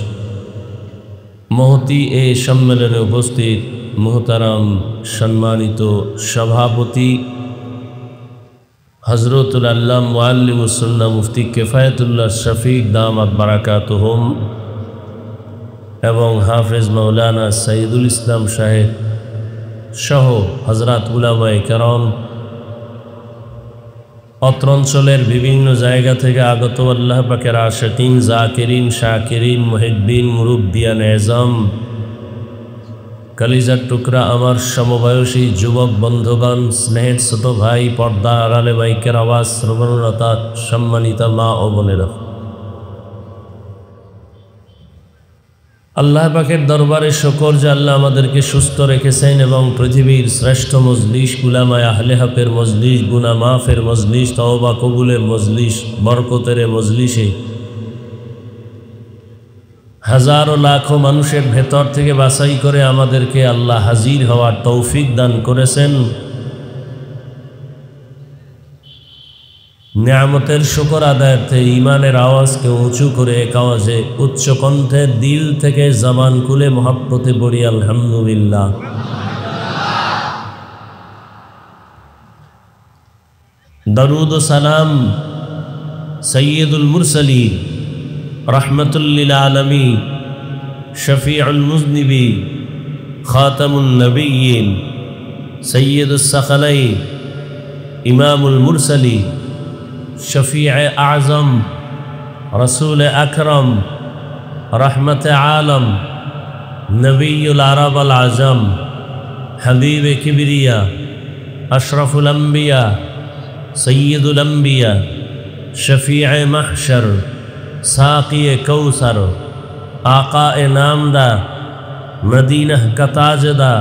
মহতি এই সম্মেলনে উপস্থিত মুহতারাম সম্মানিত সভাপতি হযরতুল আল্লাহ মুআল্লিমুস সুন্নাহ মুফতি কিফায়াতুল্লাহ শফিক দামাত বারাকাতুহুম এবং হাফেজ মাওলানা সাইদুল ইসলাম সাহেব সহ হযরত উলামায়ে কেরাম অত্র অঞ্চলের বিভিন্ন জায়গা থেকে আগত আল্লাহ পাকের আশিকিন জাকিরিন শাকিরিন মুহিব্বিন মুরব্বিয়ান এজাম কলিজার টুকরা আমার সমবয়সী যুবক বন্ধুগণ স্নেহের ছোট ভাই পর্দা আড়ালে মাইকের আওয়াজ শ্রবণরতা সম্মানিত মা ও বোনেরা, আল্লাহ পাকের দরবারে শুকর যে আল্লাহ আমাদেরকে সুস্থ রেখেছেন এবং পৃথিবীর শ্রেষ্ঠ মজলিস উলামায়ে আহলে হকের মজলিস গুনাহ মাফের মজলিস তওবা কবুলের মজলিস বরকতের মজলিসে হাজারো লাখো মানুষের ভেতর থেকে বাছাই করে আমাদেরকে আল্লাহ হাজির হওয়ার তৌফিক দান করেছেন। নিয়ামতের শুকর আদায়ার্থে ঈমানের আওয়াজকে উঁচু করে এক আওয়াজে উচ্চ কণ্ঠে দিল থেকে জবান খুলে মহব্বতে পড়ি আলহামদুলিল্লাহ। দরুদ ও সালাম সৈয়দুল মুরসালিন রহমতুল লিল আলামিন শফিউল মুজনিবিন খাতামুন নবিয়্যিন সৈয়দুস সাকালাইন ইমামুল মুরসালিন শফিউ আযম রসুল আকরম রহমত আলম নবিয়ুল আরব আল আজম হাবিব কিবরিয়া আশরাফুল আম্বিয়া সৈয়দুল আম্বিয়া শফিউ মাহশর साक़ी कौसर आका नामदा मदीना का ताजदा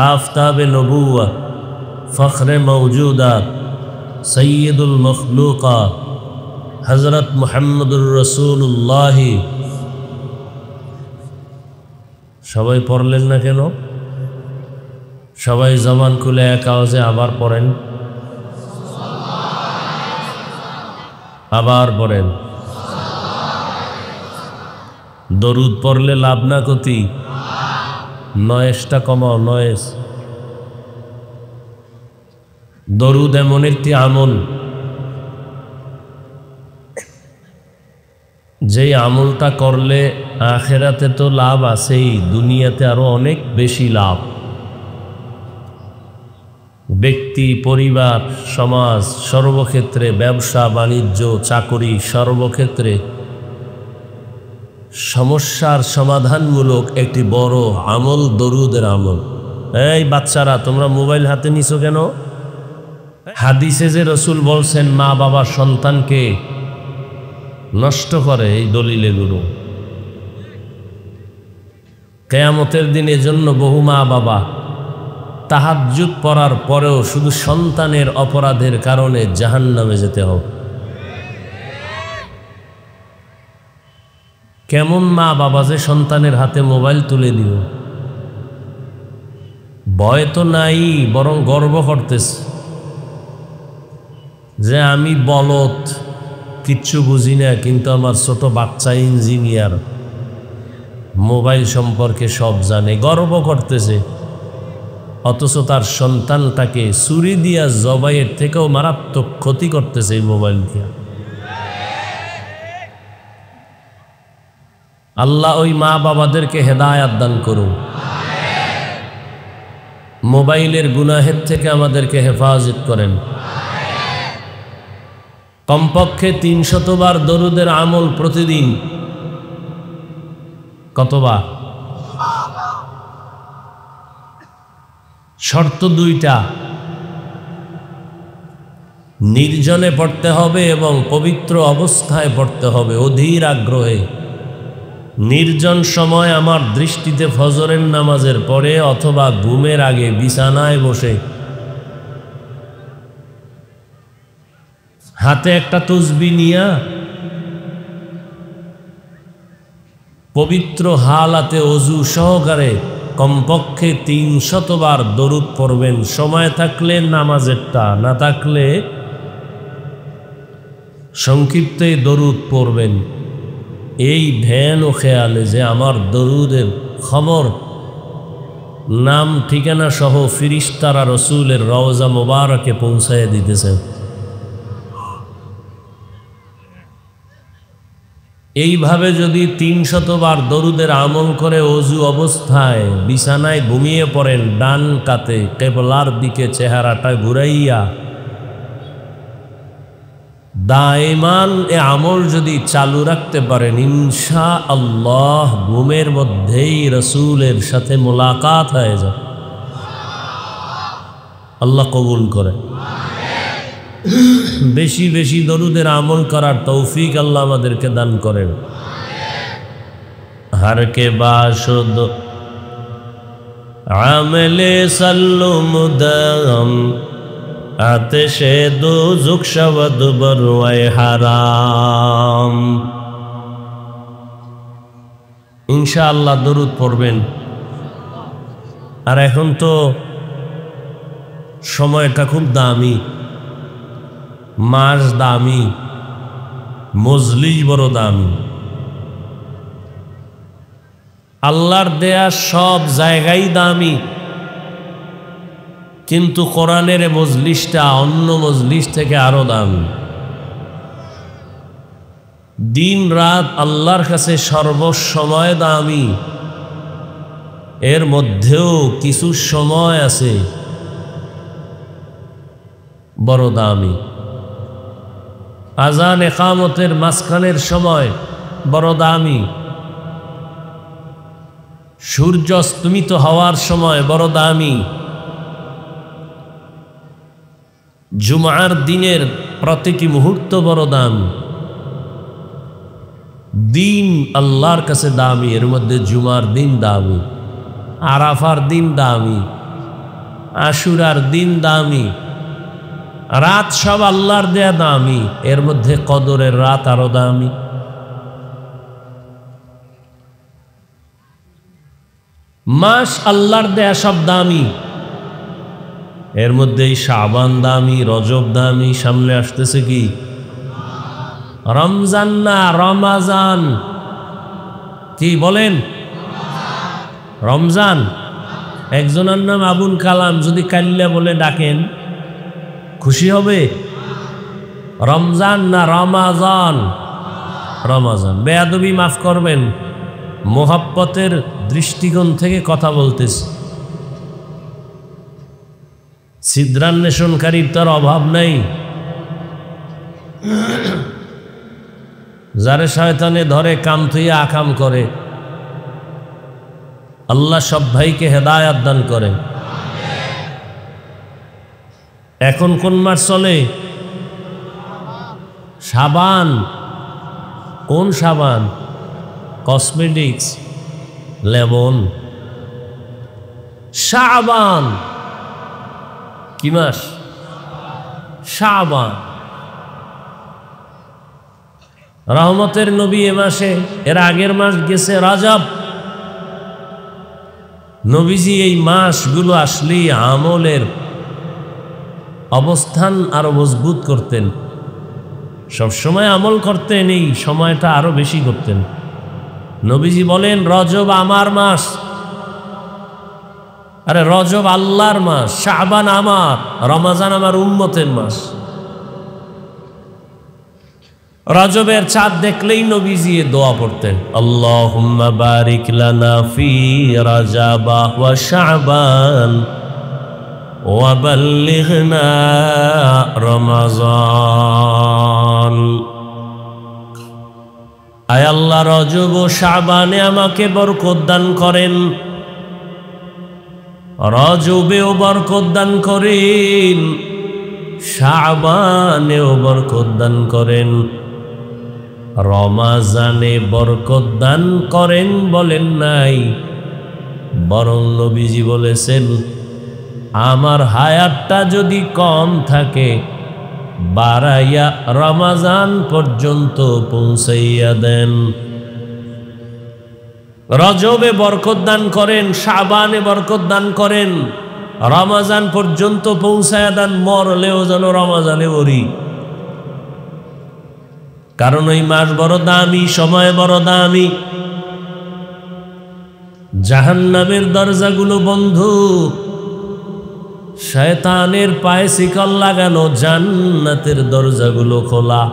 आफ्ताब नबूवत फ़ख्र मौजूदा सय्यदुल मखलूक़ात हज़रत मुहम्मदुर रसूलुल्लाह। সবাই পড়লেন না কেন? সবাই জবান খুলে এক আওয়াজে আবার পড়েন, আবার পড়েন। দরুদ পড়লে লাভ না ক্ষতি? নয়েজটা কমাও, নয়েজ। দরুদ এমন একটি আমল যেই আমলটা করলে আখিরাতে তো লাভ আছেই, দুনিয়াতে আরো অনেক বেশি লাভ। ব্যক্তি, পরিবার, সমাজ সর্বক্ষেত্রে, ব্যবসা বাণিজ্য চাকরি সর্বক্ষেত্রে সমস্যার সমাধানমূলক একটি বড় আমল দরুদের আমল। এই বাচ্চারা, তোমরা মোবাইল হাতে নিছো কেন? হাদিসে যে রসুল বলছেন মা বাবা সন্তানকে নষ্ট করে, এই দলিলে গুরু কিয়ামতের দিন এজন্য বহু মা বাবা তাহাজ্জুদ পড়ার পরেও শুধু সন্তানের অপরাধের কারণে জাহান্নামে যেতে হবে। কেমন মা বাবা যে সন্তানের হাতে মোবাইল তুলে দিও, ভয় তো নাই, বরং গর্ব করতেছে যে আমি বলদ, কিচ্ছু বুঝি না, কিন্তু আমার ছোট বাচ্চা ইঞ্জিনিয়ার, মোবাইল সম্পর্কে সব জানে, গর্ব করতেছে। অথচ তার সন্তানটাকে ছুরি দিয়া জবাইয়ের থেকেও মারাত্মক ক্ষতি করতেছে এই মোবাইল দিয়া। আল্লাহ ওই মা বাবাদেরকে হেদায়াত দান করুন, মোবাইলের গুনাহের থেকে আমাদেরকে হেফাজত করেন। কমপক্ষে 300 বার দরুদের আমল প্রতিদিন। কতবার? শর্ত 2টা, নির্জনে পড়তে হবে এবং পবিত্র অবস্থায় পড়তে হবে, অধীর আগ্রহে। নির্জন সময় আমার দৃষ্টিতে ফজরের নামাজের পরে অথবা ঘুমের আগে বিছানায় বসে হাতে একটা তসবিহ নিয়া পবিত্র হালাতে অজু সহকারে কমপক্ষে 300 বার দরুদ পড়বেন। সময় থাকলে নামাজেরটা, না থাকলে সংক্ষিপ্ত দরুদ পড়বেন। এই ধ্যান ও খেয়ালে যে আমার দরুদের খবর নাম ঠিকানা সহ ফিরিস্তারা রসুলের রওজা মোবারকে পৌঁছায় দিতেছেন। এইভাবে যদি 300 বার দরুদের আমল করে অজু অবস্থায় বিছানায় ঘুমিয়ে পড়েন, ডান কাতে কেবলার দিকে চেহারাটা ঘুরাইয়া, দাইমান এ আমল যদি চালু রাখতে পারেন, ইনশাআল্লাহ ঘুমের মধ্যেই রসুলের সাথে মোলাকাত হয়ে যাবে। আল্লাহ কবুল করে। বেশি বেশি দরুদের আমল করার তৌফিক আল্লাহ আমাদেরকে দান করেন। हर के बाशुद आमले सल्लु मुदम आतिशे दोज़ख शवद बरवाए हाराम। इंशाअल्लाह दरूद पढ़বেন। আর এখন তো সময়টা খুব দামি, মাস দামি, মজলিস বড় দামি। আল্লাহর দেয়া সব জায়গায় দামি, কিন্তু কোরআনের মজলিসটা অন্য মজলিস থেকে আরো দামি। দিন রাত আল্লাহর কাছে সর্বসময় দামি, এর মধ্যেও কিছু সময় আছে বড় দামি। আজান একামতের মাঝখানের সময় বড় দামি, সূর্য অস্তমিত হওয়ার সময় বড় দামি, জুমার দিনের প্রতিটি মুহূর্ত বড় দামি। দিন আল্লাহর কাছে দামি, এর মধ্যে জুমার দিন দামি, আরাফার দিন দামি, আশুরার দিন দামি, রাত সব আল্লাহর দেয়া দামি, এর মধ্যে কদরের রাত আরো দামি। মাস আল্লাহর দেয়া সব দামি, এর মধ্যে শাবান দামি, রজব দামি, সামনে আসতেছে কি রমজান না রমাজান, কি বলেন? রমজান। একজনের নাম আবুল কালাম, যদি কাল্লা বলে ডাকেন খুশি হবে? রমজান না রমাজান? রমাজান। বেয়াদবি মাফ করবেন, মোহাব্বতের দৃষ্টিকোণ থেকে কথা বলতেছি। ছিদ্রান্বেষণকারীর তার অভাব নাই, যারে শয়তানে ধরে কাম থইয়া আকাম করে। আল্লাহ সব ভাইকে হেদায়াত দান করেন। এখন কোন মাস চলে? শাবান। কোন শাবান? Cosmetics, lemon. শাবান কি মাস? শাবান। রহমতের নবী এ মাসে, এর আগের মাস গেছে রজব। নবীজি এই মাসগুলো আসলেই আমলের অবস্থান আরো মজবুত করতেন, সবসময় আমল করতেন, এই সময়টা আরো বেশি করতেন। নবীজি বলেন রজব আমার মাস, আরে রজব আল্লাহর মাস, শাবান আমার, রমজান আমার উম্মতের মাস। রজবের চাঁদ দেখলেই নবীজি দোয়া পড়তেন, আল্লাহুম্মা বারিক লানা ফি রাজাবা ওয়া শাবান ওয়া বাল্লিগনা রমাজান। আয় আল্লাহ, রজব ও শাবানে আমাকে বরকত দান করেন, রজবেও বরকত দান করেন, শাবানেও বরকত দান করেন, রমাজানে বরকত দান করেন বলেন নাই, বরং নবীজি বলেছেন আমার হায়াতটা যদি কম থাকে বাড়াইয়া রমাজান পর্যন্ত পৌঁছাইয়া দেন। রজবে বরকত দান করেন, শাবানে বরকত দান করেন, রমাজান পর্যন্ত পৌঁছাইয়া দেন, মরলেও যেন রমাজানে মরি। কারণ ওই মাস বড় দামি, সময় বড় দামি। জাহান্নামের দরজাগুলো বন্ধ, শয়তানের পায়ে শিকল লাগানো, জান্নাতের দরজাগুলো খোলা।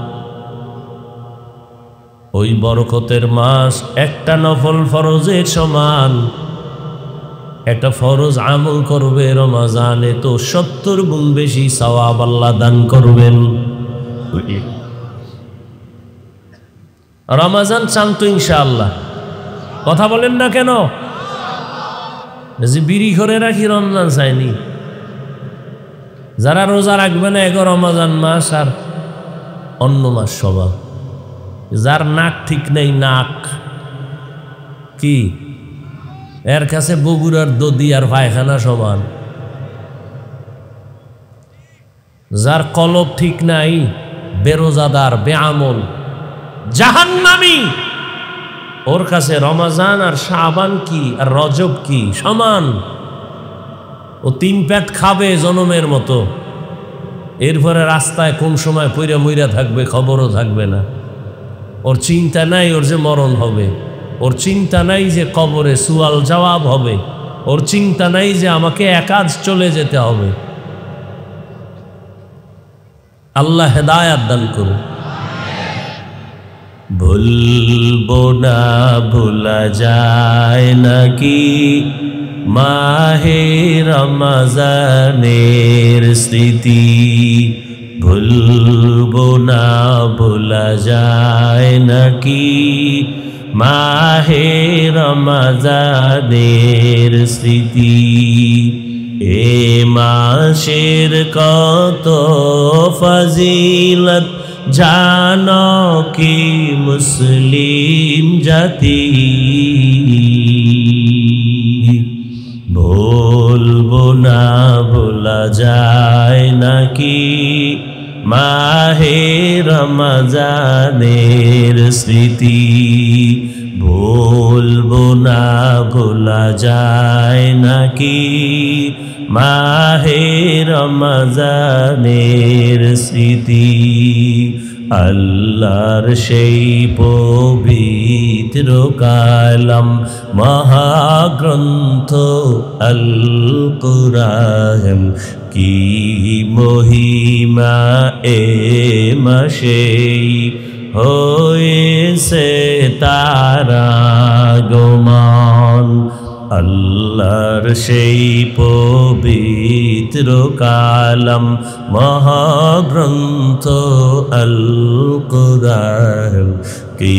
ওই বরকতের মাস একটা নফল ফরজের সমান। একটা ফরজ আমল করবে রমজানে তো 70 গুণ বেশি সওয়াব আল্লাহ দান করবেন। রমজান চান তো ইনশাআল্লাহ? কথা বলেন না কেন? যে বিড়ি করে রাখি রমজান চাইনি। যারা রোজা রাখবে না এগো রমজান মাস আর অন্য মাস সবার। যার নাক ঠিক নেই, নাক কি এর কাছে বগুড়ার দদি আর পায়খানা সমান। যার কলব ঠিক নাই, বেরোজাদার, বেআমল, জাহান্নামী, ওর কাছে রমজান আর শাবান কি আর রজব কি সমান। ও 3 পেট খাবে জনমের মতো, এরপরে রাস্তায় কোন সময় পইরা মইরা থাকবে খবরও থাকবে না। ওর চিন্তা নাই ওর যে মরণ হবে, ওর চিন্তা নাই যে কবরে সুয়াল জবাব হবে, ওর চিন্তা নাই যে আমাকে একাজ চলে যেতে হবে। আল্লাহ হেদায়াত দান করুন। ভুলবো না, ভুলা যায় নাকি মাহে রমজানের স্মৃতি। ভুলবো না, ভুলা যায় নাকি মাহে রমজানের স্মৃতি। এ মাসের কত ফজিলত জানো কি মুসলিম জাতি। ভুলবো না, ভোলা যায় নাকি মাহে রমজানের স্মৃতি। ভুলবো না, ভোলা যায় নাকি মাহে রমজানের স্মৃতি। আল্লাহর সেই পবিত্র কালাম মহাগ্রন্থ আল কুরআন কি মহিমা এ মাসেই হয়েছে তারা আগমন। আল্লাহর সেই পবিত্র কালাম মহাগ্রন্থ আল কুরআন কি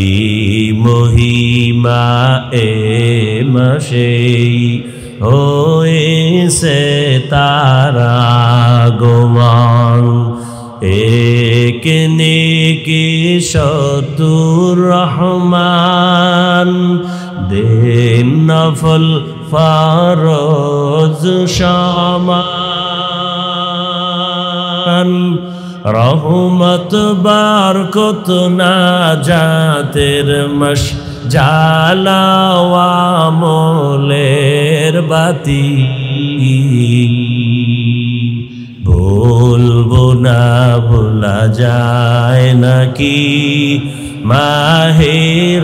মহিমা এ মাসেই হয়েছে তারা আগমন। এক নেকি শতুর রহমান দেন নফল ফরজ সমান। রহমত বারকত নাজাতের মাস জ্বালাওয়া আমলের বাতি, ভুলবো না ভোলা যায় নাকি মাহে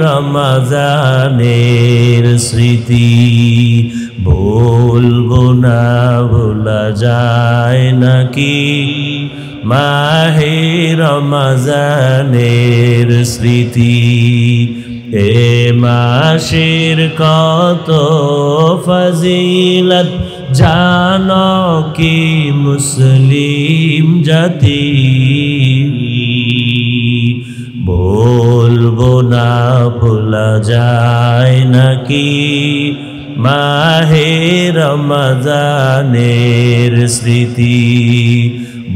রমজানের স্মৃতি, ভুলবো না ভোলা যায় নাকি মাহে রমজানের স্মৃতি। এ মাসের কত ফজিলত জানো কি মুসলিম জাতি, বলবো না ভোলা যায় নাকি মাহে রমজানের স্মৃতি,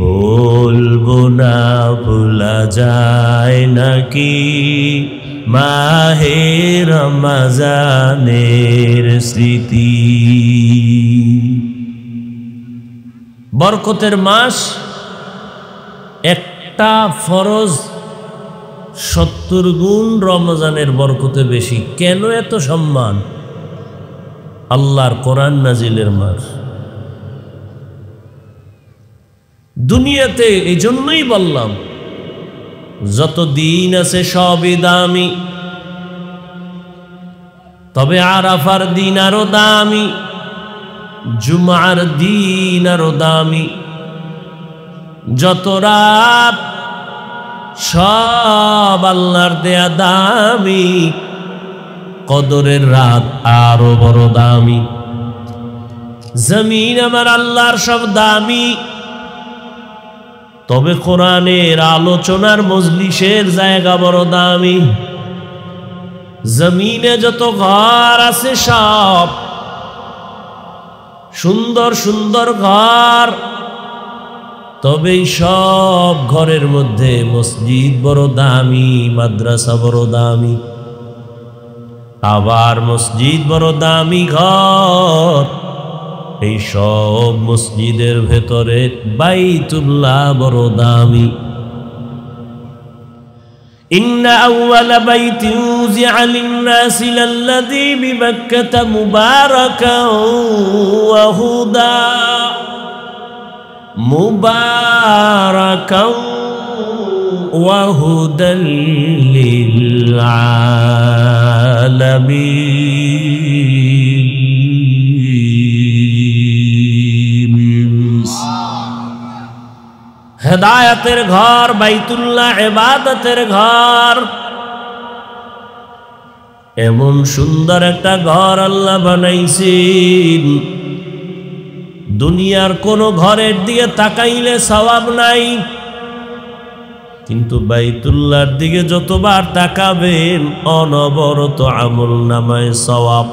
বলবো না ভোলা যায় নাকি মাহে রমজানের স্মৃতি। বরকতের মাস, একটা ফরজ 70 গুণ রমজানের বরকতে বেশি। কেন এত সম্মান? আল্লাহর কোরআন নাজিলের মাস। দুনিয়াতে এই জন্যই বললাম যত দিন আছে সবই দামি, তবে আরাফার দিন আরো দামি, জুমার দিন আরো দামি। যত রাত সব আল্লাহর দেয়া দামি, কদরের রাত আরো বড় দামি। জমিন আমার আল্লাহর সব দামি, তবে কোরআনের আলোচনার মজলিসের জায়গা বড় দামি। জমিনে যত ঘর আছে সব সুন্দর সুন্দর ঘর, তবে সব ঘরের মধ্যে মসজিদ বড় দামি, মাদ্রাসা বড় দামি। আবার মসজিদ বড় দামি ঘর, এই সব মসজিদের ভেতরে বাইতুল্লাহ বড় দামি। ইন্না আউওয়ালা বাইতিন উযিআ লিন-নাসি লাল্লাযী বিবাক্কাতা মুবারাকান ওয়া হুদা, মুবারাকান ওয়া হুদাল লিল আলামিন। হেদায়েতের ঘর বাইতুল্লাহ, ইবাদতের ঘর। এমন সুন্দর একটা ঘর আল্লাহ বানাইছেন, দুনিয়ার কোন ঘরের দিকে তাকাইলে সওয়াব নাই, কিন্তু বাইতুল্লাহর দিকে যতবার তাকাবেন অনবরত আমলনামায় সওয়াব।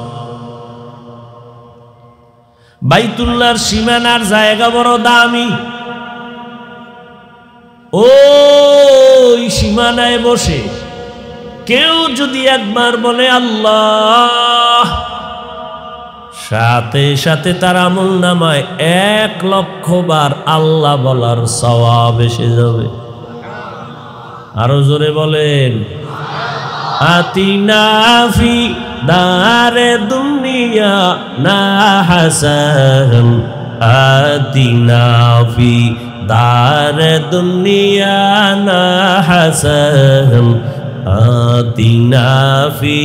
বাইতুল্লাহর সীমানার জায়গা বড় দামি। ওই সীমানায় বসে কেউ যদি একবার বলে আল্লাহ, সাথে সাথে তার আমলনামায় 1,00,000 বার আল্লাহ বলার সওয়াব এসে যাবে। আরো জোরে বলেন, আতিনা ফি দারে দুনিয়া না হাসান, আতিনা ফি দারে দুনিয়া না হাসান, আতিনা ফি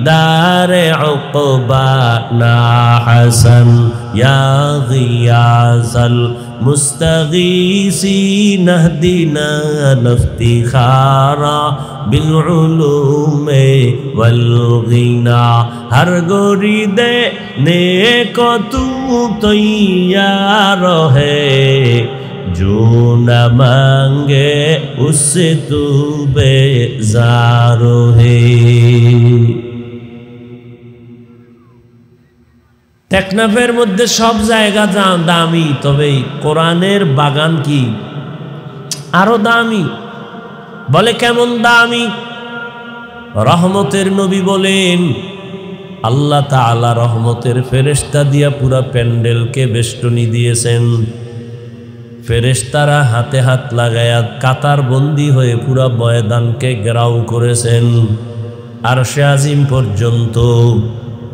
দারে উকবা না হাসান, ইয়া গিয়াসাল মুস্তাগীসিন ইহদিনা ইফতিখারা বিল উলুমে ওয়াল গিনা। হর গরিদে নেকো তুম তৈয়ার হে, जो न मांगे उससे तू बेजार है। টেকনাফের মধ্যে সব জায়গা দামি, তবে কোরআনের বাগান কি আরো দামি। বলে কেমন দামি? রহমতের নবী বলেন, আল্লাহ তাআলা রহমতের ফেরেশতা দিয়া পুরা প্যান্ডেলকে বেষ্টনী দিয়েছেন। ফেরেশতারা হাতে হাত লাগায়া কাতার বন্দী হয়ে পুরা ময়দানকে ঘেরাও করেছেন। আরশে আজিম পর্যন্ত।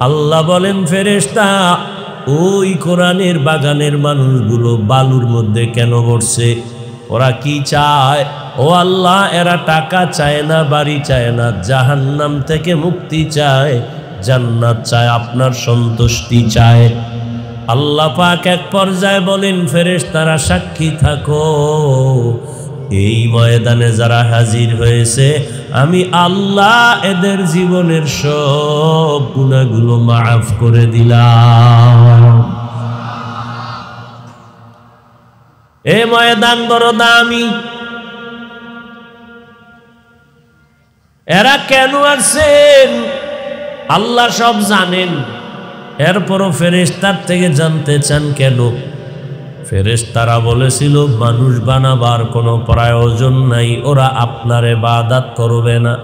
আল্লাহ বলেন, ফেরেশতা ওই কোরআনের বাগানের মানুষগুলো বালুর মধ্যে কেন বসছে? ওরা কি চায়? ও আল্লাহ, এরা টাকা চায় না, বাড়ি চায় না, জাহান্নাম থেকে মুক্তি চায়, জান্নাত চায়, আপনার সন্তুষ্টি চায়। আল্লাহ পাক এক পর্যায়ে বলেন, ফেরেশতারা সাক্ষী থাকো, এই ময়দানে যারা হাজির হয়েছে আমি আল্লাহ এদের জীবনের সব গুনাহগুলো মাফ করে দিলাম। এই ময়দান বড় দামি। এরা কেন আসছেন আল্লাহ সব জানেন, এরপরও ফেরেশতার থেকে জানতে চান কেন? ফেরেশতারা বলেছিল, মানুষ বানাবার কোনো প্রয়োজন নাই, ওরা আপনার ইবাদত করবে না।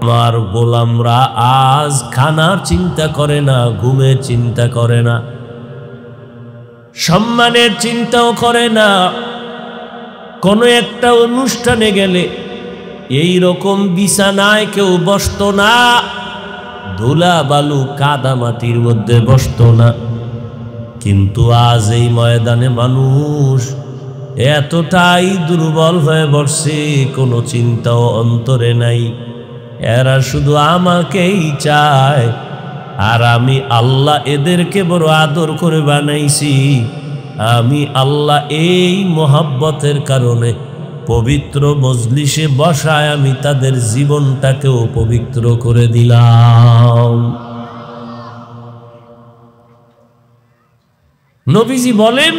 আমার গোলামরা আজ খানার চিন্তা করে না, ঘুমের চিন্তা করে না, সম্মানের চিন্তাও করে না। কোনো একটা অনুষ্ঠানে গেলে এই রকম বিছানায় কেউ বসত না, ধুলা বালু কাদা মাটির মধ্যে বসত না। কিন্তু আজ এই ময়দানে মানুষ এতটাই দুর্বল হয়ে বসছে, কোনো চিন্তাও অন্তরে নাই। এরা শুধু আমাকেই চায়, আর আমি আল্লাহ এদেরকে বড় আদর করে বানাইছি। আমি আল্লাহ এই মোহাব্বতের কারণে পবিত্র মজলিসে বসায় আমি তাদের জীবনটাকেও পবিত্র করে দিলাম। নবীজি বলেন,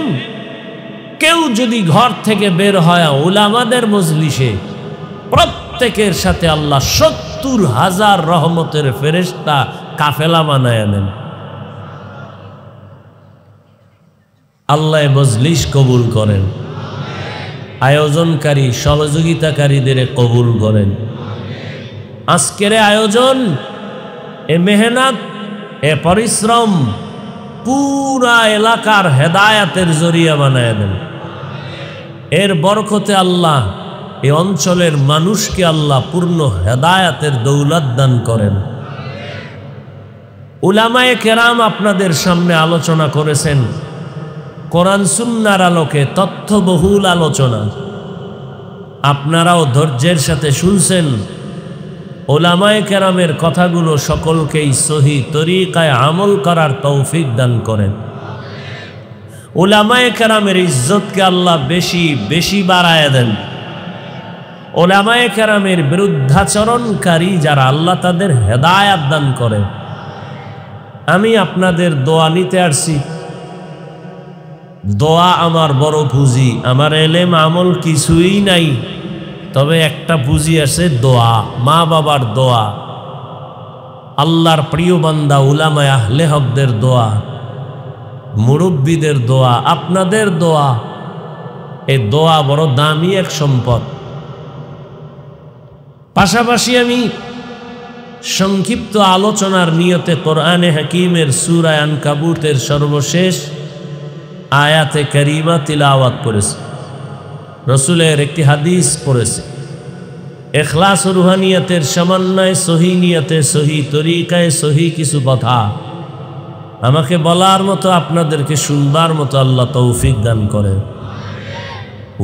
কেউ যদি ঘর থেকে বের হয় উলামাদের মজলিসে, প্রত্যেকের সাথে আল্লাহ ৭০,০০০ রহমতের ফেরেশতা কাফেলা বানায় নেন। আল্লাহ মজলিস কবুল করেন, আয়োজনকারী সহযোগিতাকারীদের কবুল করেন। আজকের আয়োজন, এ মেহনত, এ পরিশ্রম পুরা এলাকার হেদায়াতের জরিয়া বানায় দেন। এর বরকতে আল্লাহ এই অঞ্চলের মানুষকে আল্লাহ পূর্ণ হেদায়াতের দৌলত দান করেন। উলামায়ে কেরাম আপনাদের সামনে আলোচনা করেছেন, কোরআন সুন্নাহর আলোকে তথ্যবহুল আলোচনা। আপনারাও ধৈর্যের সাথে শুনছেন। উলামায়ে কেরামের কথাগুলো সকলকেই সহি তরিকায় আমল করার তৌফিক দান করেন। উলামায়ে কেরামের ইজ্জতকে আল্লাহ বেশি বেশি বাড়ায় দেন। উলামায়ে কেরামের বিরুদ্ধাচরণকারী যারা, আল্লাহ তাদের হেদায়াত দান করেন। আমি আপনাদের দোয়া নিতে আসছি। দোয়া আমার বড় পুঁজি। আমার এলেম আমল কিছুই নাই, তবে একটা পুঁজি আছে, দোয়া, মা বাবার দোয়া, আল্লাহর প্রিয় বান্দা উলামায়ে আহলে হকদের দোয়া, মুরব্বীদের দোয়া, আপনাদের দোয়া। এই দোয়া বড় দামি এক সম্পদ। পাশাপাশি আমি সংক্ষিপ্ত আলোচনার নিয়তে কোরআনে হাকিমের সূরা আনকাবুতের সর্বশেষ আয়াতে কারিমা তিলাওয়াত করেছি, রসুলের একটি হাদিস পড়েছে। ইখলাস ও রুহানিয়াতের সমন্বয়ে সহি নিয়তে, সহি তরিকায়, সহি কিছু কথা আমাকে বলার মতো, আপনাদেরকে শুনবার মতো আল্লাহ তৌফিক দান করেন।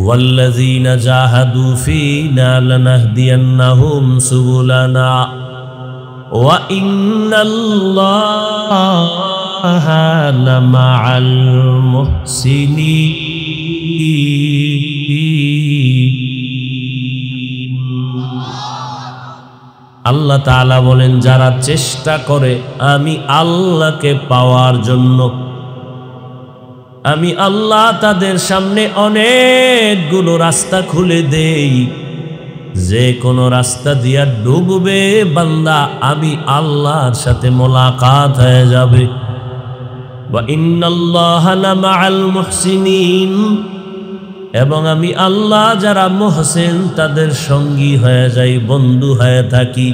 ওয়াল্লাযীনা জাহাদু ফীনা লানাহদিয়ান্নাহুম সুবুলানা ওয়া ইন্নাল্লাহা লামাআল মুহসিনিন। আল্লাহ তাআলা বলেন, যারা চেষ্টা করে আমি আল্লাহকে পাওয়ার জন্য, আমি আল্লাহ তাদের সামনে অনেকগুলো রাস্তা খুলে দেই। যে কোনো রাস্তা দিয়া ডুববে বান্দা, আমি আল্লাহর সাথে মোলাকাত হয়ে যাবে। ওয়া ইন্নাল্লাহা লামাআল মুহসিনিন, এবং আমি আল্লাহ যারা মুহসিন তাদের সঙ্গী হয়ে যাই, বন্ধু হয়ে থাকি।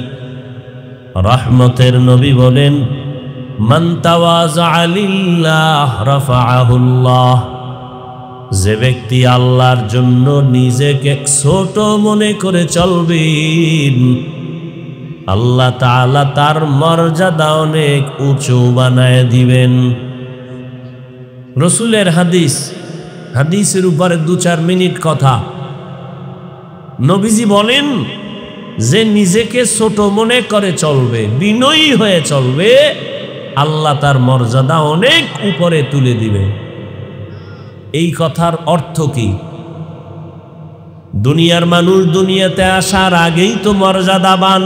রহমতের নবী বলেন, মান তাওয়াযা লিল্লাহ রাফাআহুল্লাহ। যে ব্যক্তি আল্লাহর জন্য নিজেকে ছোট মনে করে চলবেন, আল্লাহ তাআলা তার মর্যাদা অনেক উঁচু বানায় দিবেন। রসুলের হাদিস, হাদিসের উপরে 2-4 মিনিট কথা। নবীজি বলেন যে নিজেকে ছোট মনে করে চলবে, বিনয়ী হয়ে চলবে, আল্লাহ তার মর্যাদা অনেক উপরে তুলে দিবে। এই কথার অর্থ কি? দুনিয়ার মানুষ দুনিয়াতে আসার আগেই তো মর্যাদাবান।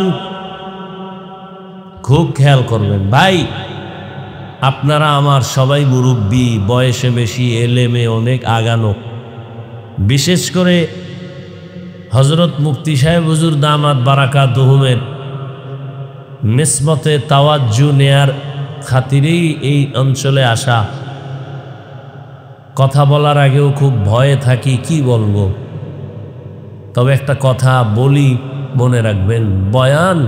খুব খেয়াল করবেন ভাই, আপনারা আমার সবাই মুরব্বী, বয়সে বেশি, এলেমে অনেক আগানো। বিশেষ করে হযরত মুফতি সাহেব হুজুর দামাত বারাকাতুহুমের নিসবতে তাওয়াজ্জু নেয়ার খাতিরেই এই অঞ্চলে আসা। কথা বলার আগেও খুব ভয়ে থাকি, কি বলবো। তবে একটা কথা বলি, মনে রাখবেন, বয়ান,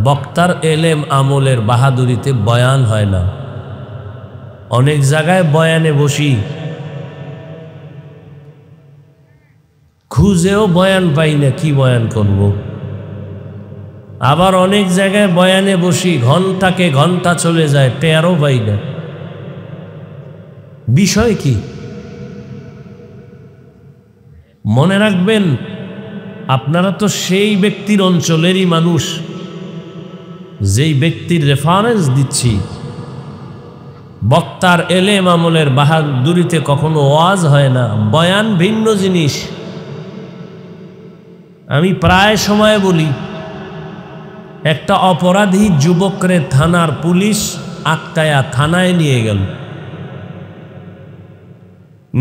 বক্তার এলেম আমলের বাহাদুরিতে বয়ান হয় না। অনেক জায়গায় বয়ানে বসি, খুঁজেও বয়ান পাই না, কি বয়ান করব। আবার অনেক জায়গায় বয়ানে বসি, ঘন্টাকে ঘন্টা চলে যায়, টেরও পাই না। বিষয় কি? মনে রাখবেন, আপনারা তো সেই ব্যক্তির অঞ্চলেরই মানুষ, যেই ব্যক্তির রেফারেন্স দিচ্ছি। বক্তার এলেম আমলের বাহাদুরিতে কখনো ওয়াজ হয় না, বয়ান ভিন্ন জিনিস। আমি প্রায় সময় বলি, একটা অপরাধী যুবকরে থানার পুলিশ আটকায়া থানায় নিয়ে গেল,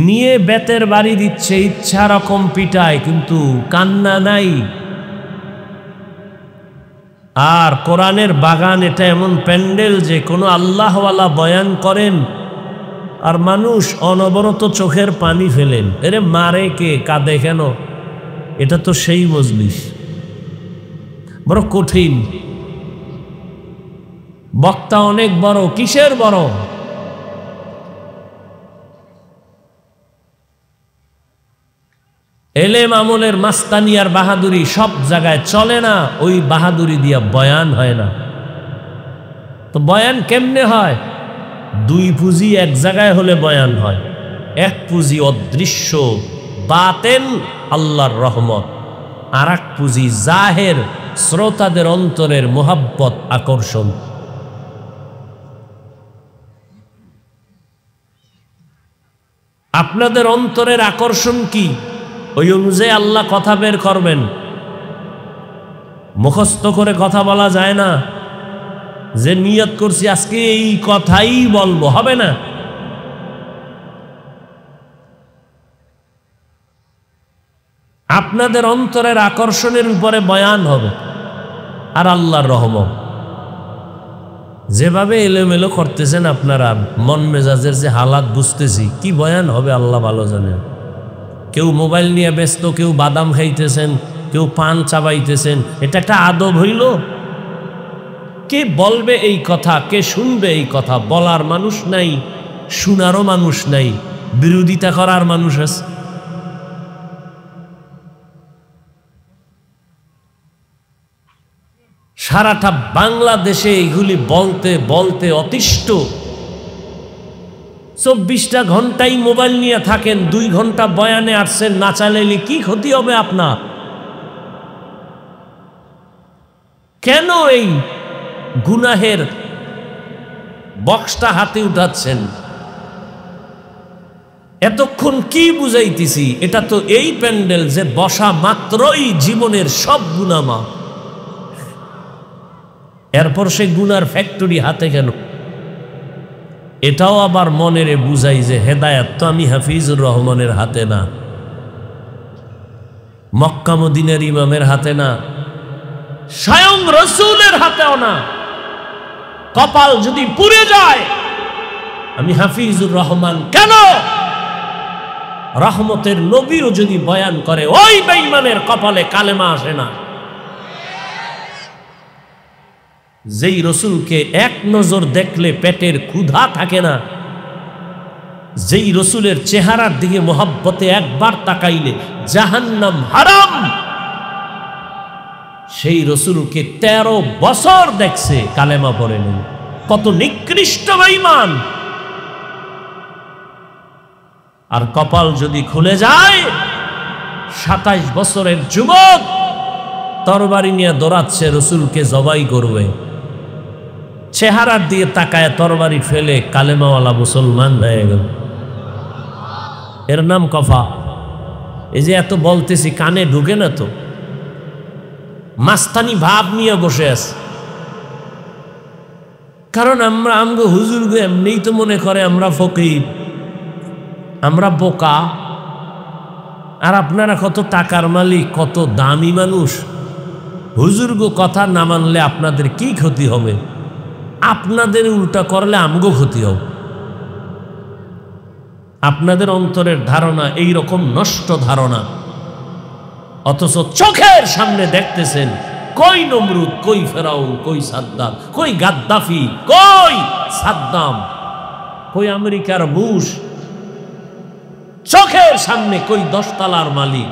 নিয়ে বেতের বাড়ি দিচ্ছে, ইচ্ছা রকম পিটায়, কিন্তু কান্না নাই। আর কোরআনের বাগান এটা এমন প্যান্ডেল যে কোনো আল্লাহওয়ালা বয়ান করেন আর মানুষ অনবরত চোখের পানি ফেলেন। এরে মারে কে, কাঁদে কেন? এটা তো সেই মজলিস। বড় কঠিন। বক্তা অনেক বড়, কিসের বড়? এলেম আমলের মাস্তানি আর বাহাদুরি সব জায়গায় চলে না, ওই বাহাদুরি দিয়া বয়ান হয় না। তো বয়ান কেমনে হয়? 2 পুঁজি এক জায়গায় হলে বয়ান হয়। 1 পুঁজি অদৃশ্য বাতেন আল্লাহর রহমত, আর 1 পুঁজি জাহের শ্রোতাদের অন্তরের মোহাব্বত, আকর্ষণ। আপনাদের অন্তরের আকর্ষণ কি? ওই অনুযায়ী আল্লাহ কথা বের করবেন। মুখস্থ করে কথা বলা যায় না, যে নিয়ত করছি আজকে এই কথাই বলবো, হবে না। আপনাদের অন্তরের আকর্ষণের উপরে বয়ান হবে। আর আল্লাহর রহমত, যেভাবে এলোমেলো করতেছেন আপনারা, মন মেজাজের যে হালাত বুঝতেছি, কি বয়ান হবে আল্লাহ ভালো জানেন। কেউ মোবাইল নিয়ে ব্যস্ত, কেউ বাদাম খাইতেছেন, কেউ পান চাবাইতেছেন। এটা একটা আদব হইল? কে বলবে এই কথা, কে শুনবে এই কথা? বলার মানুষ নাই, শোনারও মানুষ নাই, বিরোধিতা করার মানুষ আছে। সারাটা বাংলাদেশে এইগুলি বলতে বলতে অতিষ্ঠ। 24টা ঘন্টাই মোবাইল নিয়ে থাকেন, 2 ঘন্টা বয়ানে আসছেন, না চালাইলে কি ক্ষতি হবে আপনার? কেন এই গুনাহের বক্সটা হাতে উঠাচ্ছেন? এতক্ষণ কি বুঝাইতেছি? এটা তো এই প্যান্ডেল যে বসা মাত্রই জীবনের সব গুনাহ মাফ। এরপর সে গুনার ফ্যাক্টরি হাতে কেন? এটাও আবার মনেরে বুঝাই যে হেদায়াত তো আমি হাফিজুর রহমানের হাতে না, মক্কা মদিনার ইমামের হাতে না, স্বয়ং রাসূলের হাতেও না। কপাল যদি পুড়ে যায়, আমি হাফিজুর রহমান কেন? রহমতের নবীও যদি বয়ান করে, ওই বেঈমানের কপালে কালেমা আসে না। যেই রসুলকে এক নজর দেখলে পেটের ক্ষুধা থাকে না, যেই রসুলের চেহারার দিকে মোহাব্বতে একবার তাকাইলে জাহান্নাম হারাম, সেই রসুলকে 13 বছর দেখছে, কালেমা পড়েনি। কত নিকৃষ্ট বেঈমান! আর কপাল যদি খুলে যায়, 27 বছরের যুবক তরবারি নিয়ে দৌড়াচ্ছে, রসুলকে জবাই করবে। চেহারার দিয়ে তাকায় তরবারি ফেলে কালেমাওয়ালা মুসলমান হয়ে গেল। এর নাম কফা। এই যে এত বলতেছি, কানে ঢুকে না তো, মাস্তানি ভাব নিয়ে বসে আছে। কারণ আমগো হুজুরগো এমনিই তো মনে করে আমরা ফকির, আমরা বোকা। আর আপনারা কত টাকার মালিক, কত দামি মানুষ। হুজুরগো কথা না মানলে আপনাদের কি ক্ষতি হবে? আপনাদের উল্টা করলে আমগো ক্ষতি হবে। আপনাদের অন্তরের ধারণা এই রকম নষ্ট ধারণা, অথচ চোখের সামনে দেখতেছেন কই নমরুদ, কই ফেরাউন, কই সাদ্দাম, কই গাদ্দাফি, কই সাদ্দাম, কই আমেরিকার বুশ। চোখের সামনে কই 10 তলার মালিক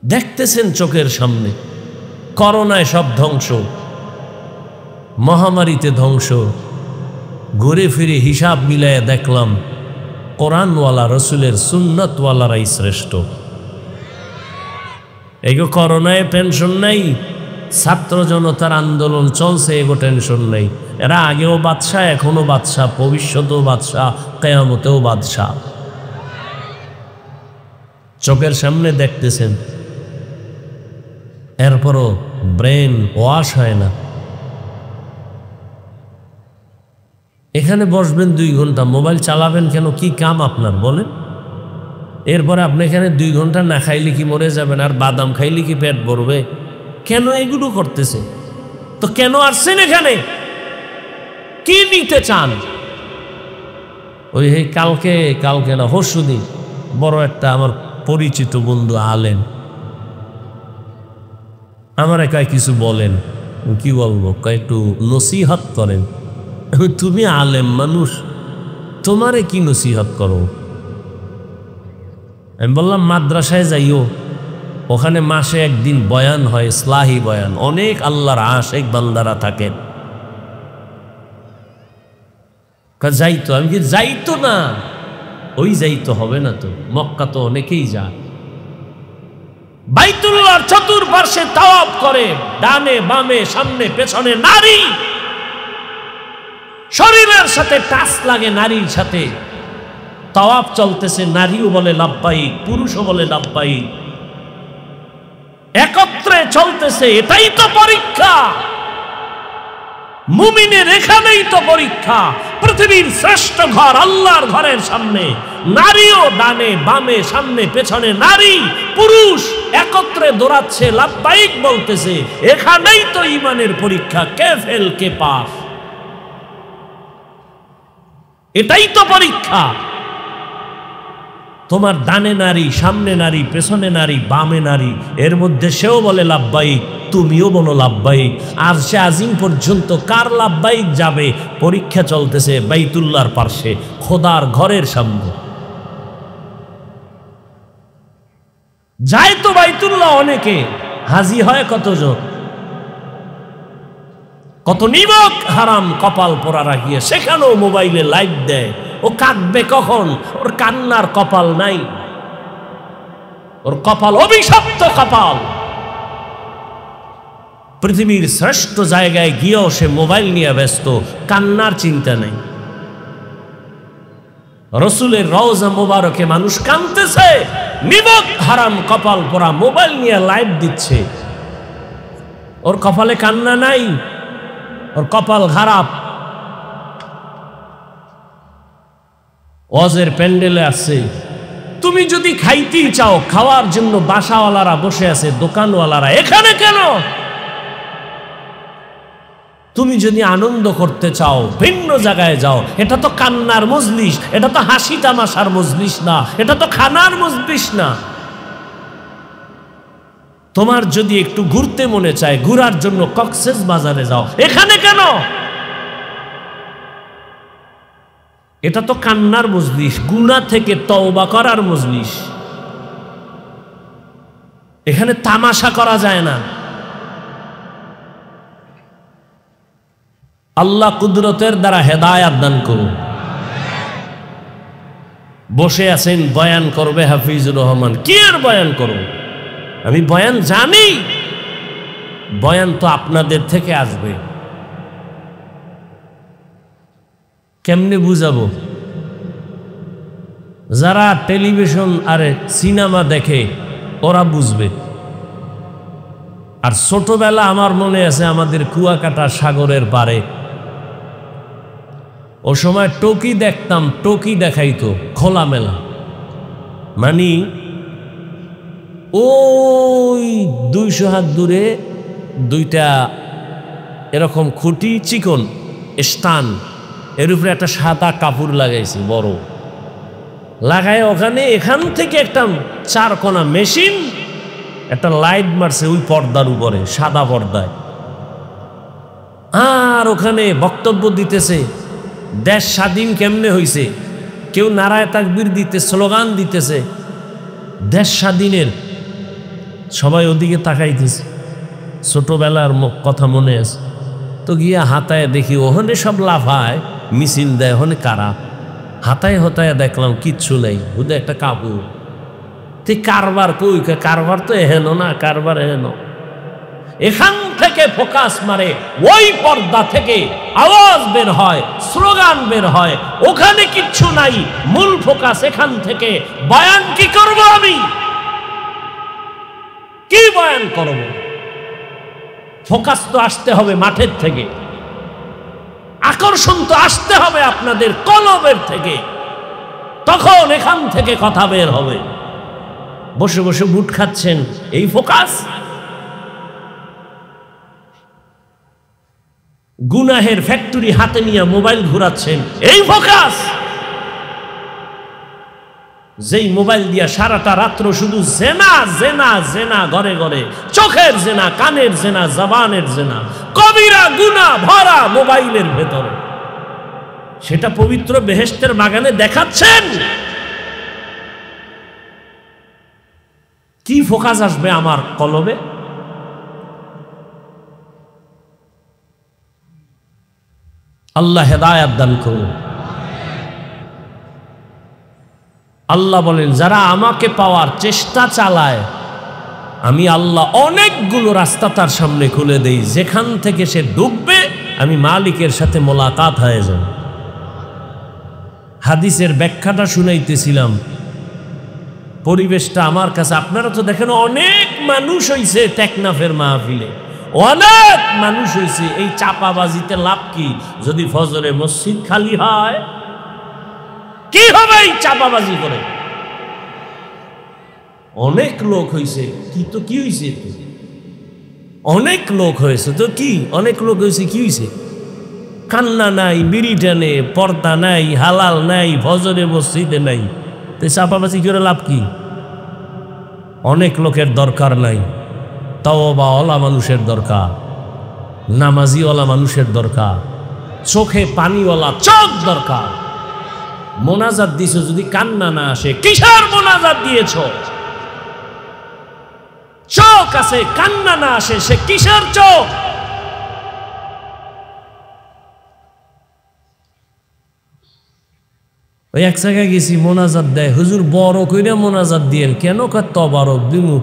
দেখতেছেন চোখের সামনে। করোনায় সব ধ্বংস, মহামারীতে ধ্বংস। ঘুরে ফিরে হিসাব মিলাইয়া দেখলাম কোরআনওয়ালা রসুলের সুন্নতওয়ালারাই শ্রেষ্ঠ। এগো করোনায় টেনশন নাই, ছাত্র জনতার আন্দোলন চলছে, এগো টেনশন নাই। এরা আগেও বাদশাহ, এখনো বাদশাহ, ভবিষ্যতেও বাদশাহ, কিয়ামতেও বাদশাহ। চোখের সামনে দেখতেছেন, এরপরও ব্রেন ওয়াশ হয় না। এখানে বসবেন 2 ঘন্টা, মোবাইল চালাবেন কেন? কি কাম আপনার বলেন? এরপরে আপনি এখানে 2 ঘন্টা না খাইলে কি মরে যাবেন? আর বাদাম খাইলে কি পেট ভরবে? কেন এগুলো করতেছে? তো কেন আসছেন এখানে? কি নিতে চান? ওই কালকে না পরশুদিন বড় একটা আমার পরিচিত বন্ধু আলেম আমার একাই কিছু বলেন। কি বলবো, একটু নসিহত করেন। তুমি আলেম মানুষ, তোমারে কি নসিহত করো? আমি বললাম মাদ্রাসায় যাইও, ওখানে মাসে একদিন বয়ান হয়, ইসলাহি বয়ান, অনেক আল্লাহর আশিক বান্দারা থাকেন। যাইতো? আমি কি যাইতো না? ওই যাইতো হবে না তো, মক্কা তো অনেকেই যায়। বাইতুল্লাহর চতুর্পার্শ্বে তাওয়াফ করে, ডানে বামে সামনে পেছনে নারী, শরীরের সাথে টাচ লাগে নারীর সাথে। তাওয়াফ চলতেছে, নারীও বলে লাব্বাইক, পুরুষও বলে লাব্বাইক, একত্রে চলতেছে। এটাই তো পরীক্ষা। মুমিনের এখানেই তো পরীক্ষা। পৃথিবীর শ্রেষ্ঠ ঘর আল্লাহর ঘরের সামনে নারীও ডানে বামে সামনে পেছনে, নারী পুরুষ একত্রে দৌড়াচ্ছে, লাব্বাইক বলতেছে। এখানেই তো ঈমানের পরীক্ষা, কে ফেল কে পাস। এটাই তো পরীক্ষা। তোমার ডানে নারী, সামনে নারী, পেছনে নারী, বামে নারী, এর মধ্যে সেও বলে লাব্বাইক, তুমিও বলো লাব্বাইক। আর সে আজিম পর্যন্ত কার লাব্বাইক যাবে? পরীক্ষা চলতেছে বাইতুল্লাহর পার্শ্বে, খোদার ঘরের সামনে। যায় তো বাইতুল্লাহ অনেকে, হাজি হয় কতজন? কত নিমক হারাম কপাল পোড়া রাখিয়ে সেখানেও মোবাইলে লাইভ দেয়। ও কাঁদবে কখন? ওর কান্নার কপাল নাই, ওর কপাল অভিশপ্ত কপাল। পৃথিবীর শ্রেষ্ঠ জায়গায় গিয়েও সে মোবাইল নিয়ে ব্যস্ত, কান্নার চিন্তা নেই। রসুলের রওজা মোবারকে মানুষ কাঁদতেছে, নিমক হারাম কপাল পোড়া মোবাইল নিয়ে লাইভ দিচ্ছে। ওর কপালে কান্না নাই, ওর কপাল খারাপ। ওয়াজের প্যান্ডেলে আছে, তুমি যদি খাইতেই চাও, খাওয়ার জন্য বাসাওয়ালারা বসে আছে, দোকানওয়ালারা, এখানে কেন? তুমি যদি আনন্দ করতে চাও ভিন্ন জায়গায় যাও। এটা তো কান্নার মজলিস, এটা তো হাসি তামাশার মজলিস না, এটা তো খানার মজলিস না। তোমার যদি একটু ঘুরতে মনে চায়, ঘুরার জন্য কক্সেস বাজারে যাও, এখানে কেন? এটা তো কান্নার মজলিস, গুনাহ থেকে তওবা করার মজলিস। এখানে তামাশা করা যায় না। আল্লাহ কুদরতের দ্বারা হেদায়াত দান করুন। বসে আছেন, বয়ান করবে হাফিজুর রহমান, কি আর বয়ান করব? আমি বয়ান জানি, বয়ান তো আপনাদের থেকে আসবে। কেমনে বুঝাবো? যারা টেলিভিশন আরে সিনেমা দেখে ওরা বুঝবে। আর ছোটবেলা আমার মনে আছে, আমাদের কুয়াকাটা সাগরের পারে ও সময় টকি দেখতাম, টকি দেখাইতো খোলামেলা, মানে ওই 200 হাত দূরে দুইটা এরকম খুঁটি চিকন স্টান, এর উপরে একটা সাদা কাপড় লাগাইছে বড়, লাগায় ওখানে এখান থেকে একটা 4 কোনা মেশিন একটা লাইট মারছে ওই পর্দার উপরে, সাদা পর্দায়। আর ওখানে বক্তব্য দিতেছে, দেশ স্বাধীন কেমনে হইছে, কেউ নারায়ে তাকবীর দিতে স্লোগান দিতেছে দেশ স্বাধীনের, সবাই ওদিকে তাকাইতেছে। ছোটবেলার কথা মনে আছে তো, গিয়া হাতায় দেখি ওখানে সব লাফায়, মিছিল দেয়, ওখানে কারা হাতায় হতায় দেখলাম কিচ্ছু নেই, বুধে একটা কাপড়। তুই কারবার কই? কারবার তো এহেন না, কারবার এহেন। এখান থেকে ফোকাস মারে, ওই পর্দা থেকে আওয়াজ বের হয়, স্লোগান বের হয়, ওখানে কিচ্ছু নাই, মূল ফোকাস এখান থেকে। বয়ান কি করব আমি? কি বয়ান করব? ফোকাস তো আসতে হবে মাঠের থেকে, আকর্ষণ তো আসতে হবে আপনাদের কলবের থেকে, তখন এখান থেকে কথা বের হবে। বসে বসে বুট খাচ্ছেন, এই ফোকাস? গুনাহের ফ্যাক্টরি হাতে নিয়ে মোবাইল ঘুরাচ্ছেন, এই ফোকাস? যেই মোবাইল দিয়া সারাটা রাত্র শুধু জেনা জেনা জেনা, ঘরে ঘরে চোখের জেনা, কানের জেনা, জবানের জেনা, কবিরা গুনাহ ভরা মোবাইলের ভেতরে, সেটা পবিত্র বেহেশতের বাগানে দেখাচ্ছেন। কি ফোকাস আসবে আমার কলবে? আল্লাহ হেদায়াত দান করুন। আল্লাহ বলেন, যারা আমাকে পাওয়ার চেষ্টা চালায়, আমি আল্লাহ অনেকগুলো রাস্তা তার সামনে খুলে দেই, যেখান থেকে সে ডুববে আমি মালিকের সাথে মোলাকাত হয়ে যাব। হাদিসের ব্যাখ্যাটা শুনাইতেছিলাম, পরিবেশটা আমার কাছে, আপনারা তো দেখেন অনেক মানুষ হইছে টেকনাফের মাহফিলে, অনেক মানুষ হইছে। এই চাপাবাজিতে লাভ কি? যদি ফজরে মসজিদ খালি হয়, কি হবে এই চাপাবাজি করে? অনেক লোক হইছে, কি তো কি হইছে? অনেক লোক হয়েছে তো কি, অনেক লোক হয়েছে, কি হইছে? কান্না নাই, বিড়ি টানে, পর্দা নাই, হালাল নাই, ফজরে মসজিদে নাই, তো চাপাবাজি করে লাভ কি? অনেক লোকের দরকার নাই, তাওবাওয়ালা মানুষের দরকার, নামাজিওয়ালা মানুষের দরকার, চোখে পানিওয়ালা চোখ দরকার। মোনাজাত দিছো যদি কান্না না আসে, কিসের মোনাজাত দিয়েছ? চোখ আছে, কান্না না আসে, সে কিসের চোখ? ওই এক জায়গায় গেছি, মোনাজাত দেয়, হুজুর বড় কইরা মোনাজাত দিয়েন। কেন? কয় তবারক দিমু।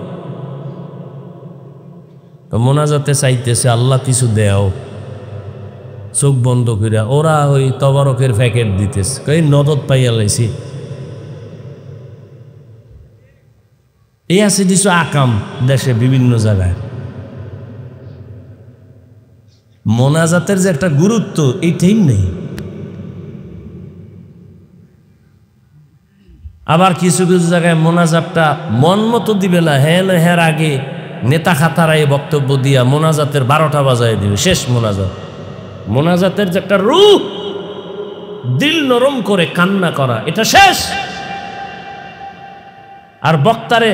মোনাজাতে চাইতেছে আল্লাহ কিছু দেও, চোখ বন্ধ কইরা। ওরা ওই তবারকের প্যাকেট দিতেছে, কই নদত পাইয়া লাইছি। এই আছে কিছু আকাম দেশে বিভিন্ন জায়গায়। মোনাজাতের যে একটা গুরুত্ব, এইটাই নেই। আবার কিছু কিছু জায়গায় মোনাজাতটা মন মতো দিবে না, হ্যাঁ না হ্যাঁ আগে নেতা খাতারাই বক্তব্য দিয়া মোনাজাতের 12টা বাজায় দিবে, শেষ মোনাজাত। মোনাজাতের যে একটা রূহ, দিল নরম করে কান্না করা, এটা শেষ। আর বক্তারে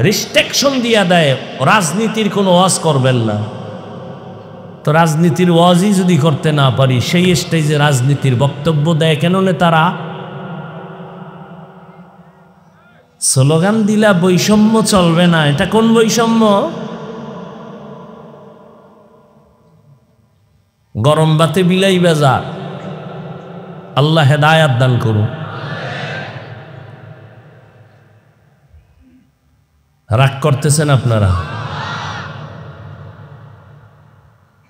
রিস্ট্রিকশন দিয়া দেয়, রাজনীতির কোনো ওয়াজ করবেন না। তো রাজনীতির ওয়াজই যদি করতে না পারি, সেই স্টেজে রাজনীতির বক্তব্য দেয় কেন নেতারা? স্লোগান দিলা বৈষম্য চলবে না, এটা কোন বৈষম্য? গরম বাতে বিলাই বেজা। আল্লাহ হেদায়াত দান করুন। রাগ করতেছেন আপনারা?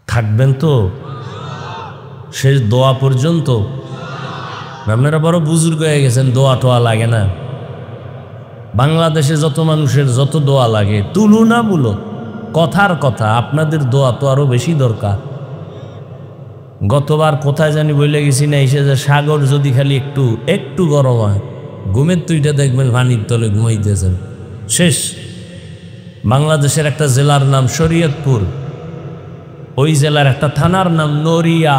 থাকবেন তো শেষ দোয়া পর্যন্ত? আপনারা বড় বুজুর্গ হয়ে গেছেন, দোয়া টোয়া লাগে না। বাংলাদেশে যত মানুষের যত দোয়া লাগে, তুলু না বলো, কথার কথা, আপনাদের দোয়া তো আরো বেশি দরকার। গতবার কোথায় জানি বলে গেছি না, এসে যে সাগর যদি খালি একটু একটু গরম হয়, ঘুমের তুইটা দেখবেন পানির তলে ঘুমাইতেছেন, শেষ। বাংলাদেশের একটা জেলার নাম শরীয়তপুর, ওই জেলার একটা থানার নাম নড়িয়া,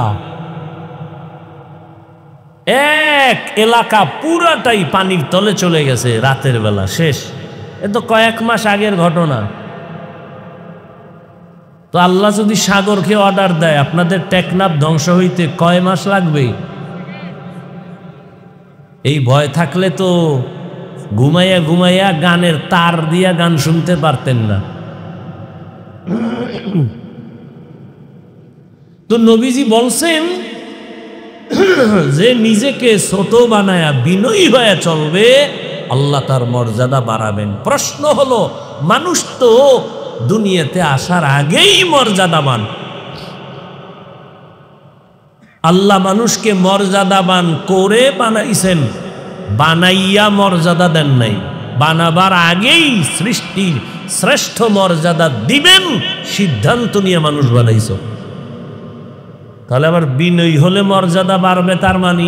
এক এলাকা পুরাটাই পানির তলে চলে গেছে রাতের বেলা, শেষ। এ তো কয়েক মাস আগের ঘটনা। তো আল্লাহ যদি সাগরকে অর্ডার দেয় আপনাদের টেকনাফ ধ্বংস হইতে কয় মাস লাগবে? এই ভয় থাকলে তো ঘুমাইয়া ঘুমাইয়া গানের তার দিয়া গান শুনতে পারতেন না। তো নবীজি বলছেন যে নিজেকে ছোট বানায়া বিনয়ী হয়ে চলবে, আল্লাহ তার মর্যাদা বাড়াবেন। প্রশ্ন হলো, মানুষ তো দুনিয়াতে আসার আগেই মর্যাদাবান। আল্লাহ মানুষকে মর্যাদাবান করে বানাইছেন, বানাইয়া মর্যাদা দেন নাই। বানাবার আগেই সৃষ্টির শ্রেষ্ঠ মর্যাদা দিবেন সিদ্ধান্ত নিয়ে মানুষ বানাইছ। তাহলে আবার বিনয়ী হলে মর্যাদা বাড়বে, তার মানে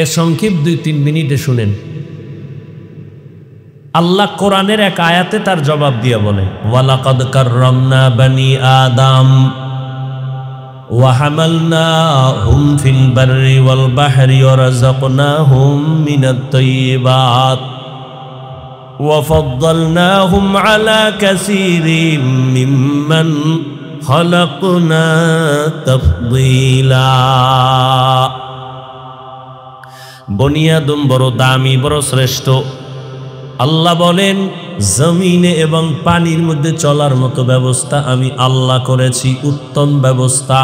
এর সংক্ষেপ 2-3 মিনিটে শুনেন। আল্লাহ কোরআনের এক আয়াতে তার জবাব দিয়ে বলে, ওয়ালাকাদ কাররামনা বানি আদম ওয়া হামালনাহুম ফিল বাররি ওয়াল বাহরি ওয়া রাযাকনাহুম মিনাত তাইয়্যিবাত ওয়া ফাদ্দালনাহুম আলা কাসীরিম মিম্মান খালাকনা তাফদীলা। বনি আদম বড় দামি, বড় শ্রেষ্ঠ। আল্লাহ বলেন, জমিনে এবং পানির মধ্যে চলার মতো ব্যবস্থা আমি আল্লাহ করেছি, উত্তম ব্যবস্থা।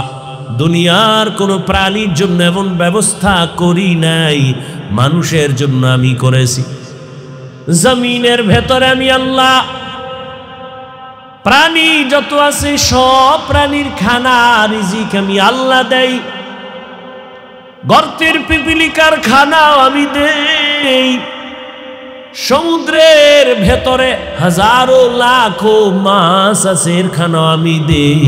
দুনিয়ার কোনো প্রাণীর জন্য এমন ব্যবস্থা করি নাই, মানুষের জন্য আমি করেছি। জমিনের ভেতরে আমি আল্লাহ প্রাণী যত আছে সব প্রাণীর খানা রিজিক আমি আল্লাহ দেই। গর্তের পিপিলিকার খানাও আমি দেই। সমুদ্রের ভেতরে হাজারো লাখো মাছ আছে, এর খানাও আমি দেই।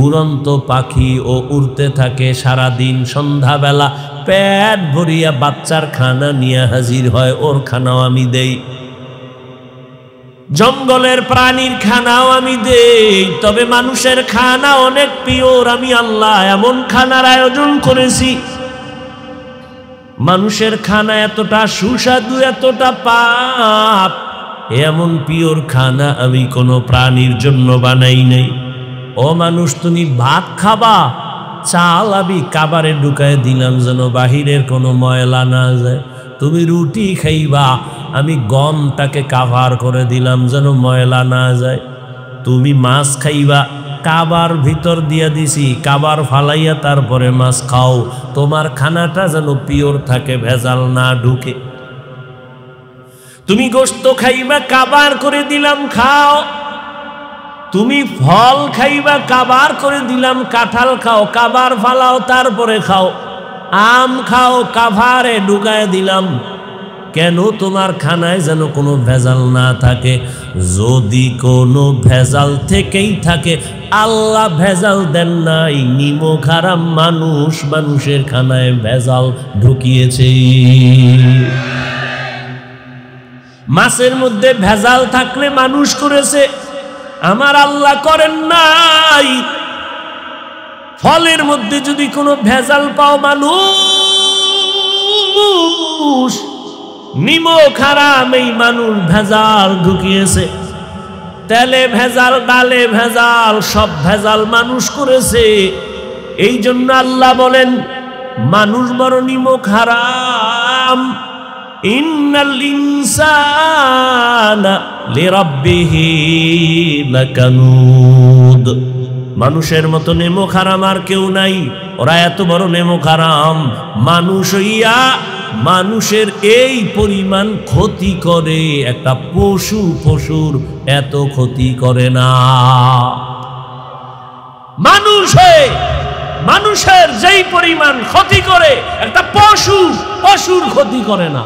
উড়ন্ত পাখি ও উড়তে থাকে সারাদিন, সন্ধ্যাবেলা পেট ভরিয়া বাচ্চার খানা নিয়ে হাজির হয়, ওর খানাও আমি দেই। জঙ্গলের প্রাণীর খানাও আমি দেই। তবে মানুষের খানা অনেক পিওর, আমি আল্লাহ এমন খানার আয়োজন করেছি, মানুষের খানা এতটা সুস্বাদু, এতটা পাপ, এমন পিওর খানা আমি কোনো প্রাণীর জন্য বানাই নাই। ও মানুষ, তুমি ভাত খাবা, চাল আমি কাবারে ঢুকায় দিলাম যেন বাহিরের কোনো ময়লা না যায়। তুমি রুটি খাইবা, আমি গমটাকে কাভার করে দিলাম যেন ময়লা না যায়। তুমি মাছ খাইবা, কাবার ভিতর দিয়া দিছি, কাবার ফালাইয়া তারপরে মাছ খাও, তোমার খানাটা যেন পিওর থাকে, ভেজাল না ঢুকে। তুমি গোশত খাইবা, কাবার করে দিলাম খাও। তুমি ফল খাইবা, কাবার করে দিলাম, কাঁঠাল খাও, কাবার ফালাও তারপরে খাও। আম খাও, কাভারে ঢুকায় দিলাম। কেন? তোমার খানায় যেন কোনো ভেজাল না থাকে। যদি কোনো ভেজাল থেকেই থাকে, আল্লাহ ভেজাল দেন নাই, নিমক হারাম মানুষ মানুষের খানায় ভেজাল ঢুকিয়েছে। মাছের মধ্যে ভেজাল থাকলে মানুষ করেছে, আমার আল্লাহ করেন নাই। ফলের মধ্যে যদি কোনো ভেজাল পাও, মানুষ নিমক হারাম, এই মানুষ ভেজাল ঢুকিয়েছে। তেলে ভেজাল, ডালে ভেজাল, সব ভেজাল মানুষ করেছে। এই জন্য আল্লাহ বলেন, মানুষ বড় নিমক হারাম। ইন্নাল ইনসানা লিরাব্বিহি লাকানুদ। মানুষের মতো নেমক হারাম আর কেউ নাই। ওরা এত বড় নেমক হারাম, মানুষ হইয়া মানুষের এই পরিমাণ ক্ষতি করে, একটা পশুর এত ক্ষতি করে না। মানুষ হয়ে মানুষের যেই পরিমাণ ক্ষতি করে, একটা পশুর ক্ষতি করে না।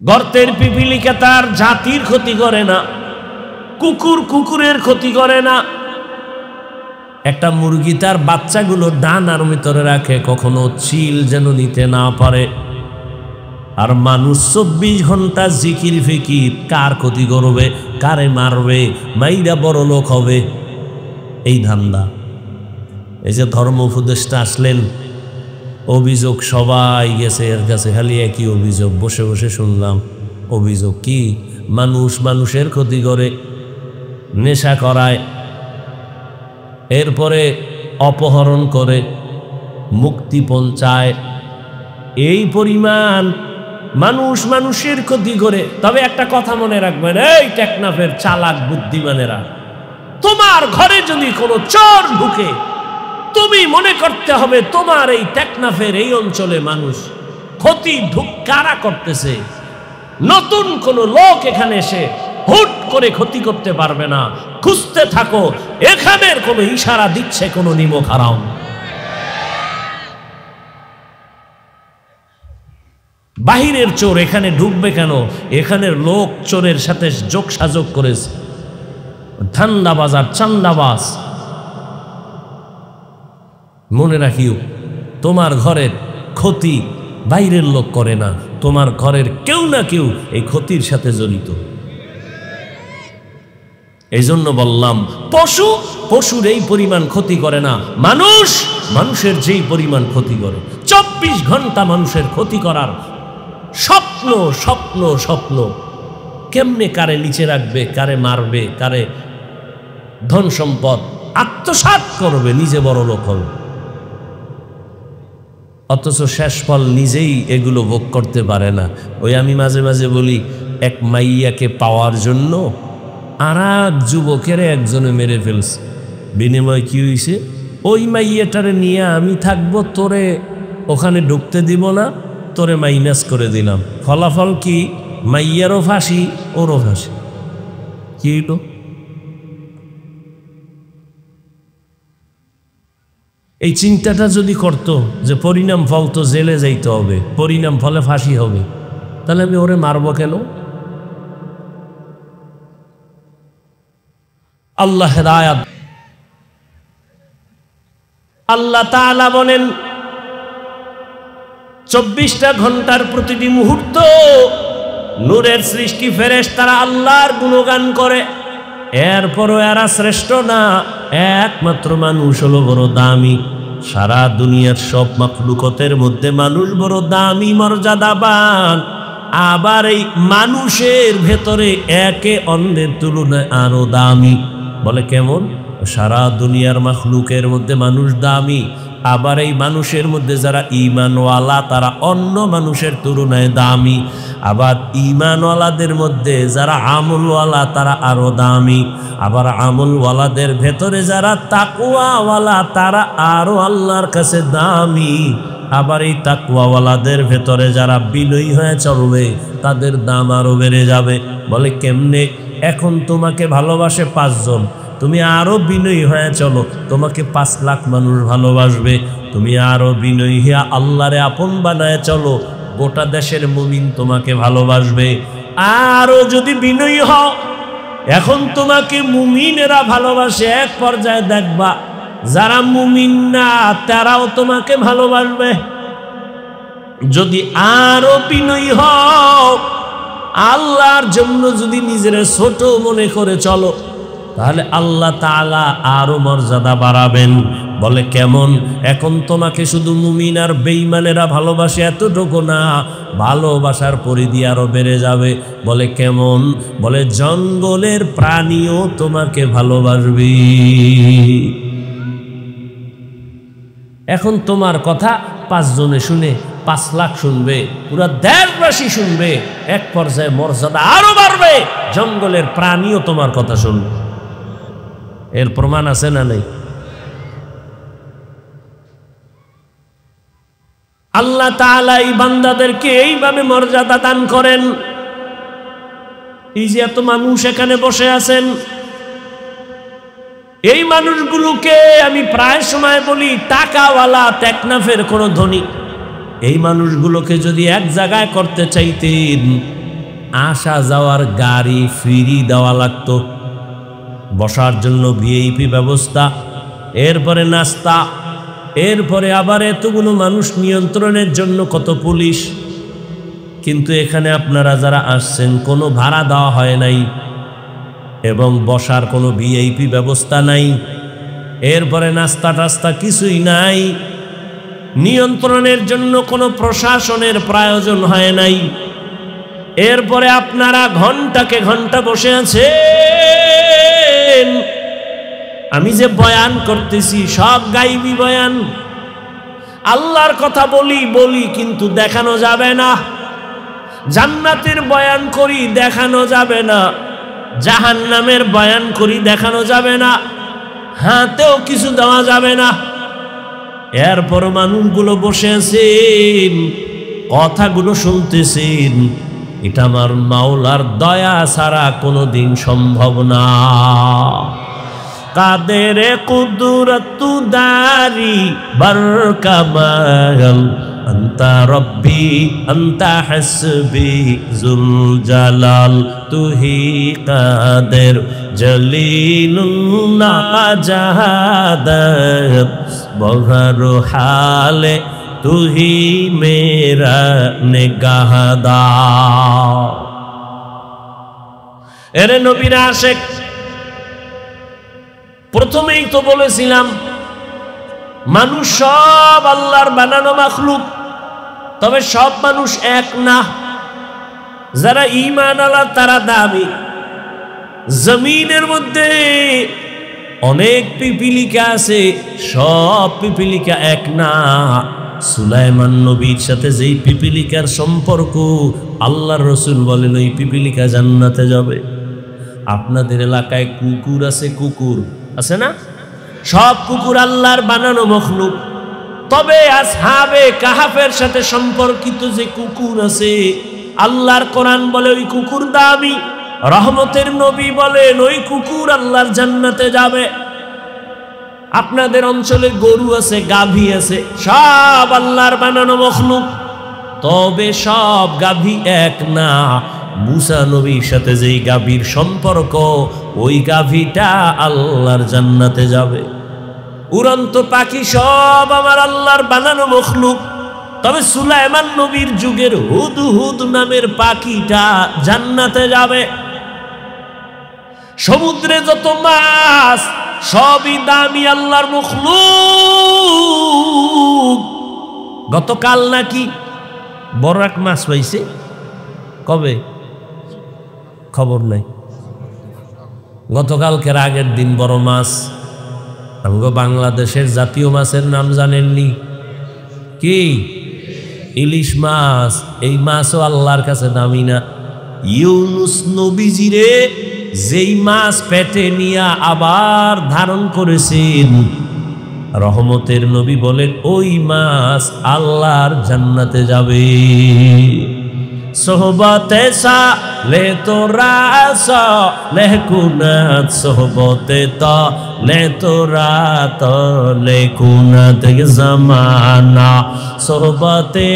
গর্তের পিপিলিকা তার জাতির ক্ষতি করে না, কুকুরের ক্ষতি করে না। একটা মুরগি তার বাচ্চাগুলো ডানার ভিতরে রাখে, কখনো চিল যেন নিতে না পারে। আর মানুষ 24 ঘন্টা জিকির ফিকির, কার ক্ষতি করবে, কারে মারবে, মাইরা বড় লোক হবে, এই ধান্দা। এই যে ধর্ম উপদেষ্টা আসলেন, অভিযোগ সবাই গেছে এর কাছে, খালি একই অভিযোগ। বসে বসে শুনলাম অভিযোগ কি, মানুষের ক্ষতি করে, নেশা করায়, এরপরে অপহরণ করে, মুক্তিপণ চায়। এই পরিমাণ মানুষের ক্ষতি করে। তবে একটা কথা মনে রাখবেন, এই টেকনাফের চালাক বুদ্ধিমানেরা, তোমার ঘরে যদি কোনো চোর ঢুকে, তুমি মনে করতে হবে তোমার এই টেকনাফের এই অঞ্চলে মানুষ ক্ষতি কারা করতেছে। নতুন কোন লোক এখানে এসে হুট করে ক্ষতি করতে পারবে না। খুঁজতে থাকো, এখানের কোনো ইশারা দিচ্ছে কোনো নিমক হারাম। বাহিরের চোর এখানে ঢুকবে কেন? এখানের লোক চোরের সাথে যোগসাযোগ করেছে, ধান্দাবাজার চান্দাবাজ। মনে রাখিও, তোমার ঘরের ক্ষতি বাইরের লোক করে না, তোমার ঘরের কেউ না কেউ এই ক্ষতির সাথে জড়িত। এই জন্য বললাম, পশুর এই পরিমাণ ক্ষতি করে না, মানুষের যেই পরিমাণ ক্ষতি করে। 24 ঘন্টা মানুষের ক্ষতি করার স্বপ্ন। কেমনে কারে নিচে রাখবে, কারে মারবে, কারে ধন সম্পদ আত্মসাৎ করবে, নিজে বড় লোক হবে। অথচ শেষ ফল নিজেই এগুলো ভোগ করতে পারে না। ওই আমি মাঝে মাঝে বলি, এক মাইয়াকে পাওয়ার জন্য আর এক যুবকের একজনে মেরে ফেলছে। বিনিময় কি হয়েছে? ওই মাইয়াটারে নিয়ে আমি থাকবো, তোরে ওখানে ঢুকতে দিব না, তোরে মাইনাস করে দিলাম। ফলাফল কি? মাইয়ারও ফাঁসি, ওরও ফাঁসি। কি হইল? এই চিন্তাটা যদি করতো যে পরিণাম ফল তো জেলে যাইতে হবে, পরিণাম ফলে ফাঁসি হবে, তাহলে আমি ওরে মারবো কেন? আল্লাহ হেদায়াত। আল্লাহ তাআলা বলেন, 24টা ঘন্টার প্রতিটি মুহূর্ত নূরের সৃষ্টি ফেরেশতারা আল্লাহর গুণগান করে। এরপরও এরা শ্রেষ্ঠ না, একমাত্র মানুষ হলো বড় দামি। সারা দুনিয়ার সব মাখলুকতের মধ্যে মানুষ বড় দামি, মর্যাদাবান। আবার এই মানুষের ভেতরে একে অন্যের তুলনায় আরো দামি। বলে কেমন? সারা দুনিয়ার মাখলুকের মধ্যে মানুষ দামি, আবার এই মানুষের মধ্যে যারা ঈমানওয়ালা তারা অন্য মানুষের তুলনায় দামি। আবার ঈমানওয়ালাদের মধ্যে যারা আমলওয়ালা তারা আরো দামি। আবার আমলওয়ালাদের ভেতরে যারা তাকওয়াওয়ালা তারা আরো আল্লাহর কাছে দামি। আবার এই তাকওয়াওয়ালাদের ভেতরে যারা বিনয়ী হয়ে চলবে তাদের দাম আরো বেড়ে যাবে। বলে কেমনে? এখন তোমাকে ভালোবাসে 5 জন, তুমি আরো বিনয়ী হয়ে চলো, তোমাকে 5 লাখ মানুষ ভালোবাসবে। তুমি আরো বিনয়ী হইয়া আল্লাহরে আপন বানায় চলো, গোটা দেশের মুমিন তোমাকে ভালোবাসবে। আরো যদি বিনয়ী হও, এখন তোমাকে মুমিনেরা ভালোবাসে, এক পর্যায়ে দেখবা যারা মুমিন না তারাও তোমাকে ভালোবাসবে। যদি আরো বিনয়ী হও, আল্লাহর জন্য যদি নিজের ছোট মনে করে চলো, তাহলে আল্লাহ তাআলা আরো মর্যাদা বাড়াবেন। বলে কেমন? এখন তোমাকে শুধু মুমিন আর বেঈমানেরা ভালোবাসে এতটুকু না, ভালোবাসার পরিধি আরো বেড়ে যাবে। বলে কেমন? বলে জঙ্গলের প্রাণীও তোমাকে ভালোবাসবে। এখন তোমার কথা 5 জনে শুনে 5 লাখ শুনবে, পুরা দেশবাসী শুনবে, এক পর্যায়ে মর্যাদা আরো বাড়বে, জঙ্গলের প্রাণীও তোমার কথা শুনবে। এর প্রমাণ আছে না নেই? আল্লাহ তাআলা এই বান্দাদেরকে এইভাবে মর্যাদা দান করেন। এই যে এত মানুষ এখানে বসে আছেন, এই মানুষগুলোকে আমি প্রায় সময় বলি টাকাওয়ালা টেকনাফের কোনো ধনী, এই মানুষগুলোকে যদি এক জায়গায় করতে চাইতেন, আসা যাওয়ার গাড়ি ফ্রি দেওয়া লাগতো, বসার জন্য ভিআইপি ব্যবস্থা, এরপরে নাস্তা, এরপরে আবার এতগুলো মানুষ নিয়ন্ত্রণের জন্য কত পুলিশ। কিন্তু এখানে আপনারা যারা আসছেন কোনো ভাড়া দেওয়া হয় নাই এবং বসার কোনো ভিআইপি ব্যবস্থা নাই, এরপরে নাস্তা টাস্তা কিছুই নাই, নিয়ন্ত্রণের জন্য কোনো প্রশাসনের প্রয়োজন হয় নাই, এরপরে আপনারা ঘন্টাকে ঘন্টা বসে আছেন। আমি যে বয়ান করতেছি সব গাইবি বয়ান, আল্লাহর কথা বলি কিন্তু দেখানো যাবে না, জান্নাতের বয়ান করি দেখানো যাবে না, জাহান্নামের বয়ান করি দেখানো যাবে না, হাতেও কিছু দেওয়া যাবে না। এরপর মানুষগুলো বসে আছেন, কথাগুলো শুনতেছেন, এটা আমার মাওলার দয়া ছাড়া কোনোদিন সম্ভব না। কাদের কুদরত দারি বরকামাল আন্তা রব্বি আন্তা হাসবি জুল জালাল, তুহি কাদের জলিলুল্লাহ জাহাদাত বহর হালে তুহি মেরা নিগাহদা। এরে নবীর আশিক, প্রথমেই তো বলেছিলাম মানুষ সব আল্লাহর বানানো মাখলুক, তবে সব মানুষ এক না। যারা ঈমান আল্লাহ তারা দামি। জমিনের মধ্যে অনেক পিপিলিকা আছে, সব পিপিলিকা এক না। সুলাইমান নবীর সাথে যেই পিপিলিকার সম্পর্ক, আল্লাহর রাসূল বলেন ওই পিপিলিকা জান্নাতে যাবে। আপনাদের এলাকায় কুকুর আছে, কুকুর আছে না? সব কুকুর আল্লাহর বানানো মখলুক, তবে আসহাবে কাহাফের সাথে সম্পর্কিত যে কুকুর আছে, আল্লাহর কোরআন বলে ওই কুকুর দামি। রহমতের নবী বলেন ওই কুকুর আল্লাহর জান্নাতে যাবে। আপনাদের অঞ্চলে গরু আছে, গাভী আছে, সব আল্লাহর বানানো মখলুক, তবে সব গাভী এক না। মুসা নবীর সাথে যেই গাভীর সম্পর্ক, ওই গাভীটা আল্লাহর জান্নাতে যাবে। উড়ন্ত পাখি সব আমার আল্লাহর বানানো মখলুক, তবে সুলাইমান নবীর যুগের হুদহুদ নামের পাখিটা জান্নাতে যাবে। সমুদ্রে যত মাছ সবই দামি আল্লাহর মখলুক। গতকাল নাকি বড় এক মাছ পাইছে, কবে খবর নাই, গতকালকের আগের দিন বড় মাছ। আমগো বাংলাদেশের জাতীয় মাছের নাম জানেননি কি? ইলিশ মাছ। এই মাছও আল্লাহর কাছে দামি না। ইউনুস নবীজিরে যেই মাছ পেটে নিয়া আবার ধারণ করেছেন, রহমতের নবী বলেন ওই মাছ আল্লাহর জান্নাতে যাবে। সোহবতে সালে তোরা লেকুনাত, সোহবতে তলে তোরা তলে কুনাত জমানা, সোহবতে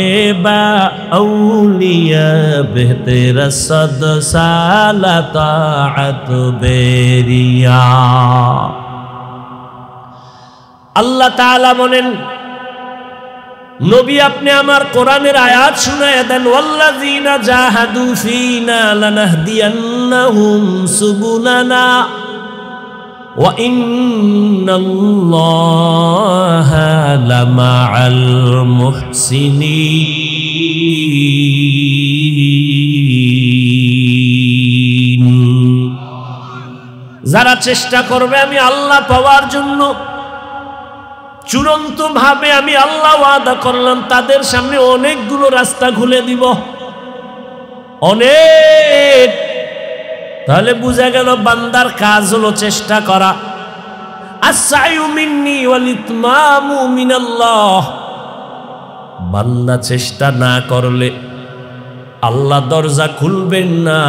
বা আউলিয়া বেহতের সদ সালা তাআত বেরিয়া। আল্লাহ তাআলা বলেন নবী আপনি আমার কোরআনের আয়াত শুনায়া দেন, ওয়াল্লাযীনা জাহাদু ফীনা লানাহদিয়ান্নাহুম সুবুলানা ওয়া ইন্নাল্লাহা লামাআল মুহসিনিন। যারা চেষ্টা করবে আমি আল্লাহ পাওয়ার জন্য, চূড়ান্ত ভাবে আমি আল্লাহ ওয়াদা করলাম তাদের সামনে অনেকগুলো রাস্তা খুলে দিব, অনেক। তাহলে বুঝা গেল বান্দার কাজ হলো চেষ্টা করা। আস-সা'য়ু মিন্নি ওয়াল ইতমামু মিনাল্লাহ। বান্দা চেষ্টা না করলে আল্লাহ দরজা খুলবেন না।